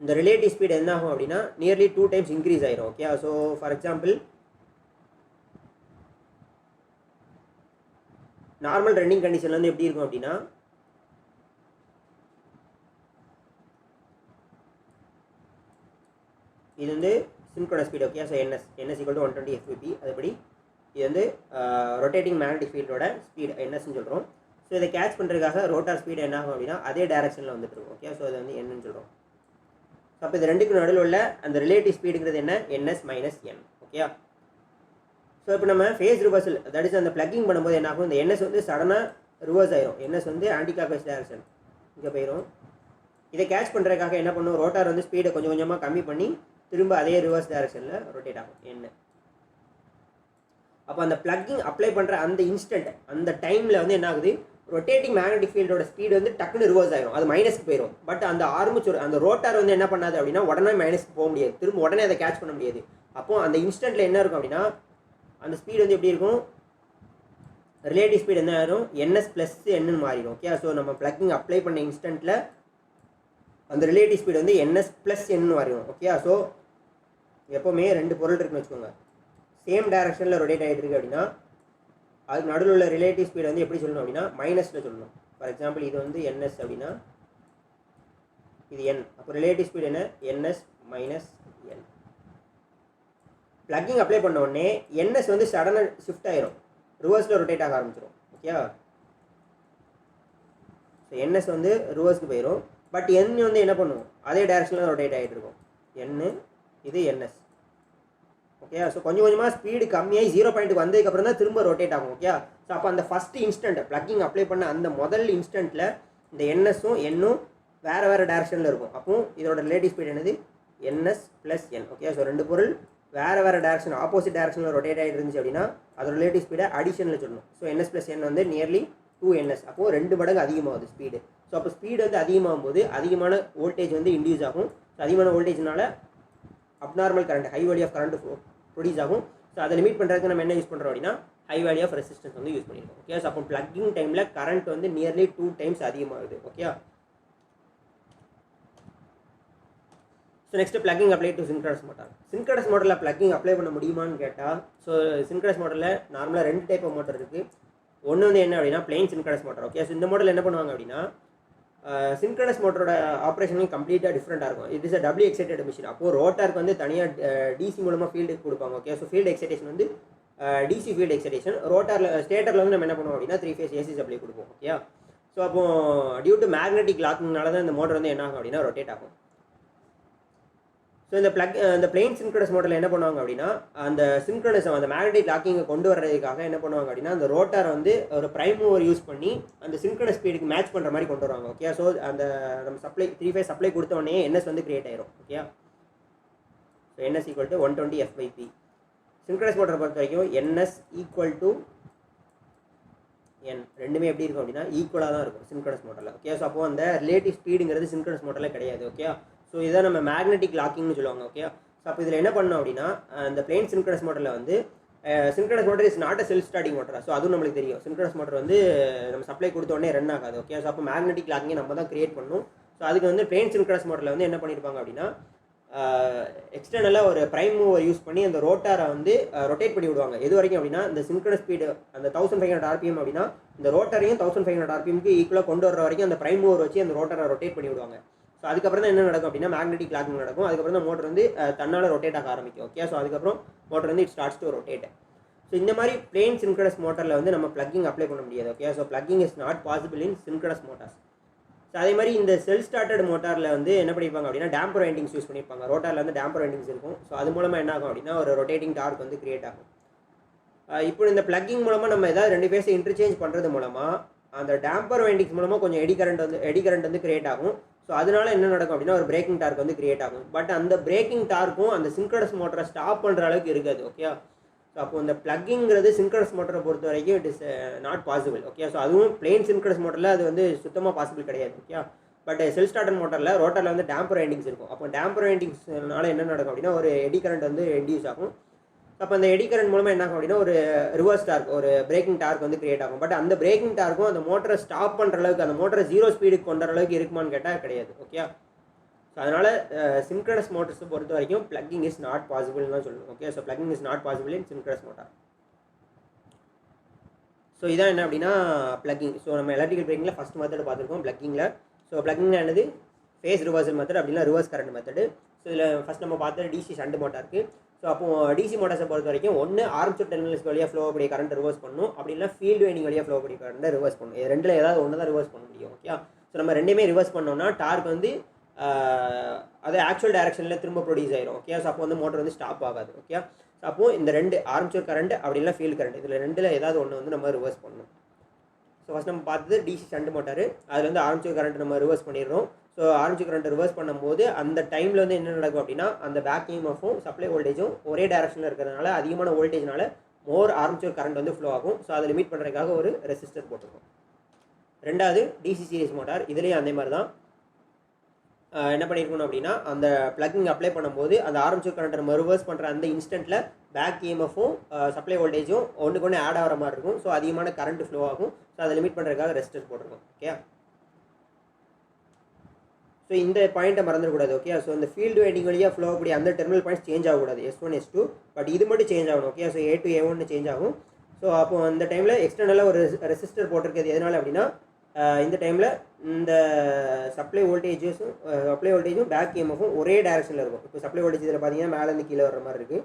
இந்த ரிலேட்டிவ் ஸ்பீட் என்ன ஆகும் அப்படின்னா நியர்லி 2 டைம்ஸ் இன்க்ரீஸ் ஆயிரும். Okay, so for example normal running கண்டிஷனில் வந்து எப்படி இருக்கும் அப்படின்னா இது வந்து synchronous speed. Okay, so NS = 120 FVP. அதுபடி இது வந்து ரொட்டேட்டிங் மேக்னெட்டிக் ஃபீல்டோட ஸ்பீட் NSன்னு சொல்கிறோம். ஸோ இதை கேட்ச் பண்ணுறதுக்காக ரோட்டார் ஸ்பீடு என்ன ஆகும் அப்படின்னா அதே டைரக்ஷனில் வந்துட்டு இருக்கும். ஓகே, ஸோ அது வந்து என்னன்னு சொல்கிறோம். ஸோ அப்போ இது ரெண்டுக்கு நடுவில் உள்ள அந்த ரிலேட்டிவ் ஸ்பீடுங்கிறது என்ன, NS - N. ஓகே, ஸோ இப்போ நம்ம ஃபேஸ் ரிவர்சல், தட் இஸ் அந்த ப்ளக்கிங் பண்ணும்போது என்ன ஆகும், இந்த NS வந்து சடனாக ரிவர்ஸ் ஆயிரும். NS வந்து ஆன்டி கிளாக்வைஸ் டைரக்ஷன் இங்கே போயிடும். இதை கேட்ச் பண்ணுறதுக்காக என்ன பண்ணும், ரோட்டார் வந்து ஸ்பீடை கொஞ்சம் கொஞ்சமாக கம்மி பண்ணி திரும்ப அதே ரிவர்ஸ் டைரக்ஷனில் ரொட்டேட் ஆகும் என்ன. அப்போ அந்த ப்ளக்கிங் அப்ளை பண்ணுற அந்த இன்ஸ்டன்ட், அந்த டைமில் வந்து என்ன ஆகுது, ரொட்டேட்டிங் மேக்னெட்டிக் ஃபீல்டோட ஸ்பீடு வந்து டக்குன்னு ரிவர்ஸ் ஆயிரும், அது மைனஸ்க்கு போயிடும். பட் அந்த ஆர்மேச்சர் அந்த ரோட்டார் வந்து என்ன பண்ணாது அப்படின்னா உடனே மைனஸ்க்கு போக முடியாது, திரும்ப உடனே அதை கேட்ச் பண்ண முடியாது. அப்போது அந்த இன்ஸ்டன்ட்டில் என்ன இருக்கும் அப்படின்னா அந்த ஸ்பீடு வந்து எப்படி இருக்கும், ரிலேட்டிவ் ஸ்பீடு என்ன ஆயிரும், NS + Nன்னு மாறிடும். ஓகே, ஸோ நம்ம ப்ளக்கிங் அப்ளை பண்ண இன்ஸ்டன்ட்டில் அந்த ரிலேட்டிவ் ஸ்பீடு வந்து NS + Nன்னு மாறிடும். ஓகே, ஸோ எப்போவுமே 2 பொருள் இருக்குன்னு வச்சுக்கோங்க, சேம் டைரக்ஷனில் ரொட்டேட் ஆகிட்டு இருக்கு அப்படின்னா அதுக்கு நடுவில் உள்ள ரிலேட்டிவ் ஸ்பீடு வந்து எப்படி சொல்லணும் அப்படின்னா மைனஸில் சொல்லணும். ஃபார் எக்ஸாம்பிள் இது வந்து NS அப்படின்னா இது N, அப்போ ரிலேட்டிவ் ஸ்பீடு என்ன, NS - N. ப்ளக்கிங் அப்ளை பண்ண உடனே NS வந்து சடனாக ஷிஃப்ட் ஆயிரும், ரிவர்ஸில் ரொட்டேட் ஆக ஆரம்பிச்சிடும். ஓகே, ஸோ NS வந்து ரிவர்ஸ்க்கு போயிடும். பட் N வந்து என்ன பண்ணும், அதே டைரக்ஷனில் ரொட்டேட் ஆகிட்டு இருக்கும். N இது NS. ஓகே, ஸோ கொஞ்சம் கொஞ்சமாக ஸ்பீடு கம்மியாகி 0 பாயிண்ட்டுக்கு வந்ததுக்கப்புறம் தான் திரும்ப ரொட்டேட் ஆகும். ஓகே, ஸோ அப்போ அந்த ஃபஸ்ட்டு இன்ஸ்டன்ட் ப்ளக்கிங் அப்ளை பண்ண அந்த முதல் இன்ஸ்டன்ட்டில் இந்த NSம் Nனும் வேறு டைரக்ஷனில் இருக்கும். அப்போது இதோட ரிலேட்டிவ் ஸ்பீடு என்னது, NS + N. ஓகே, ஸோ 2 பொருள் வேறு டைரக்ஷன் ஆப்போசிட் டைரக்ஷனில் ரொட்டேட் ஆகிட்டு இருந்துச்சு அப்படின்னா அதோட ரிலேட்டிவ் ஸ்பீடை அடிஷனில் சொல்லணும். ஸோ NS + N வந்து நியர்லி 2NS, அப்போது 2 மடங்கு அதிகமாகுது ஸ்பீடு. ஸோ அப்போ ஸ்பீடு வந்து அதிகமாகும் போது அதிகமான வோல்டேஜ் வந்து இன்டியூஸ் ஆகும். ஸோ அதிகமான வோல்டேஜ்னால abnormal current, high value of current produce ஆகும். ஸோ அதை லிமிட் பண்ணுறதுக்கு நம்ம என்ன யூஸ் பண்ணுறோம் அப்படின்னா ஹை வேல்யூ ஆஃப் ரெசிஸ்டன்ஸ் வந்து யூஸ் பண்ணியிருக்கோம். ஓகே, ஸோ அப்போ ப்ளக்கிங் டைமில் கரண்ட் வந்து நியர்லி 2 டைம்ஸ் அதிகமாகுது. Okay, so next plugging apply to synchronous motor. Synchronous மோட்டரில் ப்ளக்கிங் அப்ளை பண்ண முடியுமான்னு கேட்டால், ஸோ சின்க்ரோனஸ் மோட்டரில் நார்மலாக 2 டைப் ஆஃப் மோட்டர் இருக்குது. ஒன்று வந்து என்ன அப்படின்னா plain synchronous motor. Okay, so இந்த மாடல் என்ன பண்ணுவாங்க அப்படின்னா சின்க்ரோனஸ் மோட்டரோட ஆப்ரேஷனும் கம்ப்ளீட்டாக டிஃப்ரெண்ட்டாக இருக்கும். It is a double excited machine. அப்போது ரோட்டாருக்கு வந்து தனியாக டிசி மூலமாக ஃபீல்டு கொடுப்பாங்க. ஓகே, ஸோ ஃபீல்டு எக்ஸைட்டேஷன் வந்து டிசி ஃபீல்டு எக்ஸைட்டேஷன். ரோட்டாரில் ஸ்டேட்டரில் வந்து நம்ம என்ன பண்ணுவோம் அப்படின்னா 3 phase AC சப்ளை கொடுப்போம். ஓகே, ஸோ அப்போது டியூ டு மேக்னெட்டிக் லாக்கிங்னால தான் இந்த மோட்டர் வந்து என்ன ஆகும் அப்படின்னா ரொட்டேட் ஆகும். ஸோ இந்த பிளெயின் சின்க்ரோனஸ் மோட்டரில் என்ன பண்ணுவாங்க அப்படின்னா அந்த சின்க்ரோனஸம் அந்த மேக்னெட்டிக் லாக்கிங்கை கொண்டு வர்றதுக்காக என்ன பண்ணுவாங்க அப்படின்னா அந்த ரோட்டாரை வந்து ஒரு பிரைம் மூவர் யூஸ் பண்ணி அந்த சின்க்ரோனஸ் ஸ்பீடுக்கு மேட்ச் பண்ணுற மாதிரி கொண்டு வருவாங்க. ஓகே, ஸோ அந்த நம்ம 3 phase சப்ளை கொடுத்த உடனே NS வந்து கிரியேட் ஆயிரும். Okay, so NS = 120 FP. Synchronous மோட்டரை பொறுத்த வரைக்கும் NS = N ரெண்டுமே எப்படி இருக்கும் அப்படின்னா ஈக்குவலாக தான் இருக்கும் சின்க்ரோனஸ் மோட்டரில். ஓகே, ஸோ அப்போது அந்த ரிலேட்டிவ் ஸ்பீடுங்கிறது சின்க்ரோனஸ் மோட்டரில் கிடையாது. ஓகே, ஸோ இதை நம்ம மேக்னெட்டிக் லாக்கிங்னு சொல்லுவாங்க. ஓகே, ஸோ அப்போ இதில் என்ன பண்ணோம் அப்படின்னா அந்த பிளெயின் சின்க்ரோனஸ் மோட்டரில் வந்து synchronous motor is not a self starting motor. So அதுவும் நம்மளுக்கு தெரியும், சின்க்ரோனஸ் மோட்டர் வந்து நம்ம சப்ளை கொடுத்த உடனே ரன் ஆகாது. ஓகே, ஸோ அப்போ மேக்னெட்டிக் லாக்கிங்கை நம்ம தான் கிரியேட் பண்ணணும். ஸோ அதுக்கு வந்து பிளெயின் சின்க்ரோனஸ் மோட்டரில் வந்து என்ன பண்ணியிருப்பாங்க அப்படின்னா எக்ஸ்டர்னலாக ஒரு பிரைம் மூவர் யூஸ் பண்ணி அந்த ரோட்டாரை வந்து ரொட்டேட் பண்ணி விடுவாங்க. எது வரைக்கும் அப்படின்னா இந்த சின்க்ரோனஸ் ஸ்பீடு அந்த 1500 RPM அப்படின்னா இந்த ரோட்டரையும் 1500 RPMக்கு ஈக்குவலாக கொண்டு வர வரைக்கும் அந்த பிரைம் மூவர் வச்சு அந்த ரோட்டரை ரொட்டேட் பண்ணி விடுவாங்க. ஸோ அதுக்கப்புறம் தான் என்ன நடக்கும் அப்படின்னா மேக்னெட்டிக் லாக்கிங் நடக்கும். அதுக்கப்புறம் தான் மோட்டர் வந்து தன்னால் ரொட்டேட் ஆக ஆரம்பிக்கும். ஓகே, ஸோ அதுக்கப்புறம் மோட்டர் வந்து it starts to rotate. So இந்த மாதிரி பிளேன் சின்க்ரனஸ் மோட்டரில் வந்து நம்ம ப்ளக்கிங் அப்ளை பண்ண முடியாது. Okay, so plugging is not possible in synchronous Motors. So அதே மாதிரி இந்த செல்ஃப் ஸ்டார்டட் மோட்டாரில் வந்து என்ன பண்ணியிருப்பாங்க அப்படின்னா டேம்பர் வைண்டிங்ஸ் யூஸ் பண்ணியிருப்பாங்க. ரோட்டாரில் வந்து டேம்பர் வைண்டிங்ஸ் இருக்கும். ஸோ அது மூலமாக என்ன ஆகும் அப்படின்னா ஒரு ரொட்டேட்டிங் டார்க் வந்து கிரியேட் ஆகும். இப்போ இந்த ப்ளக்கிங் மூலமாக நம்ம ஏதாவது 2 ஃபேஸை இன்டர்சேஞ்ச் பண்ணுறது மூலமாக அந்த டேம்பர் வைண்டிங்ஸ் மூலமாக கொஞ்சம் எடி கரண்ட் வந்து கிரியேட் ஆகும். ஸோ அதனால என்ன நடக்கும் அப்படின்னா ஒரு பிரேக்கிங் டார்க் வந்து கிரியேட் ஆகும். பட் அந்த பிரேக்கிங் டார்க்கும் அந்த சின்க்ரனஸ் மோட்டரை ஸ்டாப் பண்ணுற அளவுக்கு இருக்காது. ஓகே, ஸோ அப்போ இந்த ப்ளக்கிங்கிறது சின்க்ரனஸ் மோட்டரை பொறுத்த வரைக்கும் it is not possible. Okay, so அதுவும் பிளெயின் சின்க்ரனஸ் மோட்டரில் அது வந்து சுத்தமாக பாசிபிள் கிடையாது. ஓகே, பட் செல்ஃப் ஸ்டார்டர் மோட்டரில் ரோட்டரில் வந்து டேம்பர் வைண்டிங்ஸ் இருக்கும். அப்போ டேம்பர் வைண்டிங்ஸ்னால என்ன நடக்கும் அப்படின்னா ஒரு எடி கரண்ட் வந்து இன்டியூஸ் ஆகும். அப்போ அந்த எடி கரண்ட் மூலமாக என்ன ஆகும் அப்படின்னா ஒரு ரிவர்ஸ் டார்க், ஒரு பிரேக்கிங் டார்க் வந்து கிரியேட் ஆகும். பட் அந்த பிரேக்கிங் டார்க்கும் அந்த மோட்டரை ஸ்டாப் பண்ணுற அளவுக்கு, அந்த மோட்டரை 0 ஸ்பீடுக்கு கொண்டு வர அளவுக்கு இருக்குமான்னு கேட்டால் கிடையாது. ஓகே, ஸோ அதனால் சின்க்ரனஸ் மோட்டர்ஸை பொறுத்த வரைக்கும் ப்ளக்கிங் இஸ் நாட் பாசிபிள்னு தான் சொல்லணும். Okay, so plugging is not possible in synchronous motor. So இதான் என்ன அப்படின்னா ப்ளக்கிங். ஸோ நம்ம எலக்ட்ரிக்கல் பிரேக்கிங்கில் ஃபஸ்ட் மெத்தட் பார்த்துருக்கோம் ப்ளக்கிங்கில். ஸோ ப்ளக்கிங் என்னது ஃபேஸ் ரிவர்சல் மெத்தட் அப்படின்னா ரிவர்ஸ் கரண்ட் மெத்தடு. ஸோ இதில் ஃபஸ்ட் நம்ம பார்த்தது டிசி ஷண்ட் மோட்டாருக்கு. ஸோ அப்போது டிசி மோட்டார்ஸை பொறுத்த வரைக்கும் ஒன்று ஆர்மேச்சர் டெர்மினல்ஸ் வழியாக ஃப்ளோ ஆகக்கூடிய கரண்ட் ரிவர்ஸ் பண்ணணும், அப்படின்னா ஃபீல்டு வைண்டிங் வழியாக ஃப்ளோ ஆகக்கூடிய கரண்ட்டை ரிவர்ஸ் பண்ணணும். இது ரெண்டில் ஏதாவது ஒன்று தான் ரிவர்ஸ் பண்ண முடியும். ஓகே, ஸோ நம்ம ரெண்டுமே ரிவர்ஸ் பண்ணோம்னா டார்க் வந்து அது ஆக்சுவல் டைரக்ஷனில் திரும்ப ப்ரொடியூஸ் ஆயிரும். ஓகே, ஸோ அப்போ வந்து மோட்டர் வந்து ஸ்டாப் ஆகாது. ஓகே, ஸோ அப்போது இந்த 2 ஆர்மேச்சர் கரண்ட் அப்படின்னா ஃபீல்டு கரண்ட், இதில் ரெண்டில் ஏதாவது ஒன்று வந்து நம்ம ரிவர்ஸ் பண்ணணும். ஸோ ஃபஸ்ட் நம்ம பார்த்தது டிசி ஷண்ட் மோட்டார். அதில் வந்து ஆர்மேச்சர் கரண்ட் நம்ம ரிவர்ஸ் பண்ணிடுறோம். ஸோ ஆர்மேச்சர் கரண்ட் ரிவர்ஸ் பண்ணும்போது அந்த டைமில் வந்து என்ன நடக்கும் அப்படின்னா அந்த பேக் இஎம்எஃப்பும் சப்ளை வோல்டேஜும் ஒரே டைரக்ஷனில் இருக்கிறதுனால அதிகமான வோல்டேஜ்னால மோர் ஆர்மேச்சர் கரண்ட் வந்து ஃப்ளோ ஆகும். ஸோ அதை லிமிட் பண்ணுறதுக்காக ஒரு ரெசிஸ்டர் போட்டிருக்கோம். ரெண்டாவது டிசி சீரிஸ் மோட்டார். இதுலேயும் அதே மாதிரி தான் என்ன பண்ணியிருக்கணும் அப்படின்னா அந்த ப்ளக்கிங் அப்ளை பண்ணும்போது அந்த ஆர்மேச்சர் கரண்ட் நம்ம ரிவர்ஸ் பண்ணுற அந்த இன்ஸ்டன்ட்டில் பேக் இஎம்எஃப்பும் சப்ளை வோல்டேஜும் ஒன்றுக்கு ஒன்று ஆட் ஆகிற மாதிரி இருக்கும். ஸோ அதிகமான கரண்ட் ஃப்ளோ ஆகும். ஸோ அதை லிமிட் பண்ணுறதுக்காக ரெசிஸ்டர் போட்டிருக்கோம். ஓகே, ஸோ இந்த பாயிண்ட்டை மறந்துடக்கூடாது. ஓகே, ஸோ இந்த ஃபீல்டு வைண்டிங் வழியாக ஃப்ளோ ஆகக்கூடிய அந்த டெர்மினல் பாயிண்ட்ஸ் சேஞ்ச் ஆகக்கூடாது, S1 S2, பட் இது மட்டும் சேஞ்ச் ஆகணும். Okay, so A2 A1 change ஆகும். ஸோ அப்போ அந்த டைமில் எக்ஸ்டர்னலாக ஒரு ரெசிஸ்டர் போட்டிருக்கிறது எதனால் அப்படின்னா இந்த டைமில் இந்த சப்ளை வோல்டேஜும் பேக் இஎம்எஃப்பும் ஒரே டைரக்ஷனில் இருக்கும். இப்போ சப்ளை வோல்டேஜ் இதில் பார்த்தீங்கன்னா மேலேருந்து கீழே வர மாதிரி இருக்குது.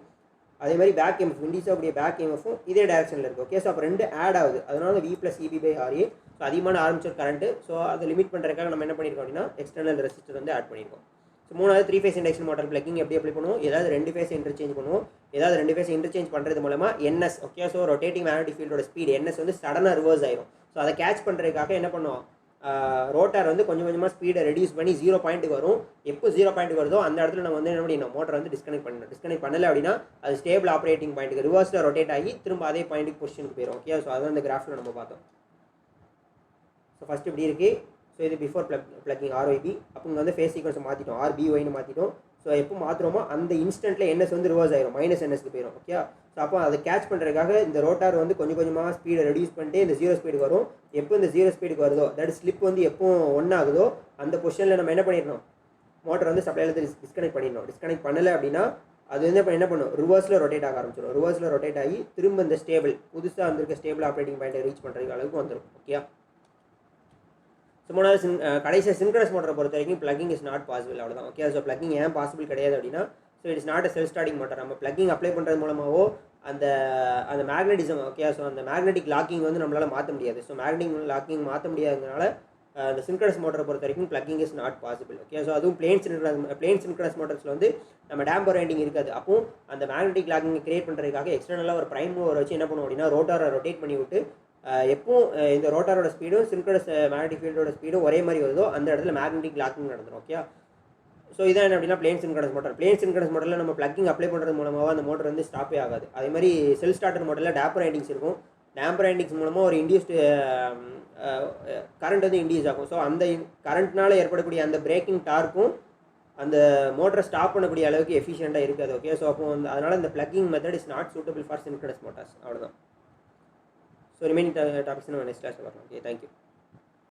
அதே மாதிரி பேக் இஎம்எஃப் இண்டியூஸ் ஆகக்கூடிய பேக் இஎம்எஃப்பும் இதே டைரக்ஷனில் இருக்குது. ஓகே, ஸோ அப்போ 2 ஆட் ஆகுது. அதனால V + EB/RA. ஸோ அதிகமான ஆர்மேச்சர் கரண்ட்டு. ஸோ அதை லிமிட் பண்ணுறதுக்காக நம்ம என்ன பண்ணியிருக்கோம் அப்படின்னா எக்ஸ்டர்னல் ரெசிஸ்டர் வந்து ஆட் பண்ணியிருக்கோம். ஸோ மூணாவது 3 ஃபேஸ் இண்டக்ஷன் மோட்டார் ப்ளக்கிங் எப்படி அப்ளை பண்ணுவோம்? ஏதாவது 2 ஃபேஸ் இன்டர்சேஞ்ச் பண்ணுவோம். ஏதாவது 2 ஃபேஸ் இன்டர்சேஞ்ச் பண்ணுறது மூலமாக NS, okay, so rotating magnetic ஃபீல்டோட ஸ்பீடு NS வந்து சடனாக ரிவர்ஸ் ஆயிரும். ஸோ அதை கேட்ச் பண்ணுறதுக்காக என்ன பண்ணுவோம், ரோட்டார் வந்து கொஞ்சம் கொஞ்சமாக ஸ்பீடை ரெடியூஸ் பண்ணி 0 பாயிண்ட்டுக்கு வரும். எப்போ 0 பாயிண்ட்டுக்கு வருதோ அந்த இடத்துல நம்ம வந்து என்ன பண்ணிடணும், மோட்டரை வந்து டிஸ்கனெக்ட் பண்ணணும். டிஸ்கனெக்ட் பண்ணலை அப்படின்னா அது ஸ்டேபிள் ஆப்ரேட்டிங் பாயிண்ட்டுக்கு ரிவர்ஸில் ரொட்டேட் ஆகி திரும்ப அதே பாயிண்ட்டுக்கு பொசிஷனுக்கு போயிடும். ஓகே, ஸோ அதான் இந்த கிராஃபில் நம்ம பார்த்தோம். ஸோ ஃபஸ்ட்டு இப்படி இருக்குது. ஸோ இது பிஃபோர் ப்ளக்கிங் RYB. அப்போ இங்கே வந்து ஃபேஸ் சீக்வன்ஸை மாற்றிட்டோம், RBYன்னு மாற்றிட்டோம். ஸோ எப்போ மாற்றுறோமோ அந்த இன்ஸ்டன்ட்டில் NS வந்து ரிவர்ஸ் ஆயிரும், -NSக்கு போயிடும். ஓகே, ஸோ அப்போ அதை கேட்ச் பண்ணுறதுக்காக இந்த ரோட்டார் வந்து கொஞ்சம் கொஞ்சமாக ஸ்பீடை ரெடியூஸ் பண்ணிட்டு இந்த 0 ஸ்பீடுக்கு வரும். எப்போ இந்த 0 ஸ்பீடுக்கு வருதோ, தட் ஸ்லிப் வந்து எப்போ 1 ஆகுதோ அந்த பொசிஷனில் நம்ம என்ன பண்ணிடணும், மோட்டர் வந்து சப்ளைலேருந்து டிஸ்கனெக்ட் பண்ணிடணும். டிஸ்கனெக்ட் பண்ணலை அப்படின்னா அது வந்து இப்போ என்ன பண்ணும், ரிவர்ஸில் ரொட்டேட் ஆக ஆரம்பிச்சிடும். ரிவர்ஸில் ரொட்டேட் ஆகி திரும்ப இந்த ஸ்டேபிள் புதுசாக வந்திருக்க ஸ்டேபிள் ஆப்ரேட்டிங் பாயிண்ட்டை ரீச் பண்ணுறதுக்கு அளவுக்கு வந்துடும். ஓகே, ஸோ மூணாவது கடைசியாக சின்க்ரனஸ் மோட்டரை பொறுத்த வரைக்கும் ப்ளக்கிங் இஸ் நாட் பாசிபிள், அவ்வளோதான். ஓகே, ஸோ ப்ளக்கிங் ஏன் பாசிபிள் கிடையாது அப்படின்னா so it's not a self starting motor. நம்ம ப்ளக்கிங் அப்ளை பண்ணுறது மூலமாகவோ அந்த மேக்னெட்டிசம், ஓகே, ஸோ அந்த மேக்னெட்டிக் லாக்கிங் வந்து நம்மளால் மாற்ற முடியாது. ஸோ மேக்னெட்டிக் லாக்கிங் மாற்ற முடியாததுனால அந்த சின்க்ரனஸ் மோட்டரை பொறுத்த வரைக்கும் plugging is not possible. Okay, so அதுவும் பிளேன் சின்க்ரனஸ் மோட்டர்ஸில் வந்து நம்ம டேம்பர் வைண்டிங் இருக்காது. அப்போ அந்த மேக்னெட்டிக் லாக்கிங் கிரியேட் பண்ணுறதுக்காக எக்ஸ்டர்னலாக ஒரு பிரைம் மூவர் வச்சு என்ன பண்ணுவோம் அப்படின்னா ரோட்டாரை ரொட்டேட் பண்ணி விட்டு எப்போ இந்த ரோட்டாரோட ஸ்பீடும் சின்க்ரனஸ் மேக்னெட்டிக் ஃபீல்டோட ஸ்பீடும் ஒரே மாதிரி வருதோ அந்த இடத்துல மேக்னெட்டிக் லாக்கிங் நடந்துடும். ஓகே, ஸோ இதான் என்ன அப்படின்னா plane synchronous motor. Plane synchronous மோட்டரில் நம்ம ப்ளக்கிங் அப்ளை பண்ணுறது மூலமாக அந்த மோட்டர் வந்து ஸ்டாப்பே ஆகாது. அதே மாதிரி செல்ஃப் ஸ்டார்டர் மோட்டரில் டேம்பர் வைண்டிங்ஸ் இருக்கும். டேம்பர் வைண்டிங்ஸ் மூலமாக ஒரு இண்டியூஸ்டு கரண்ட் வந்து இண்டியூஸ் ஆகும். ஸோ அந்த கரண்ட்னால ஏற்படக்கூடிய அந்த பிரேக்கிங் டார்க்கும் அந்த மோட்டரை ஸ்டாப் பண்ணக்கூடிய அளவுக்கு எஃபிஷியண்ட்டாக இருக்காது. ஓகே, ஸோ அப்போ அதனால் இந்த plugging method is not suitable for synchronous Motors. அவ்வளோதான். ஸோ ரிமைனிங் டாபிக்ஸ் நம்ம நெக்ஸ்ட் கிளாஸில் வரலாம். Okay, thank you.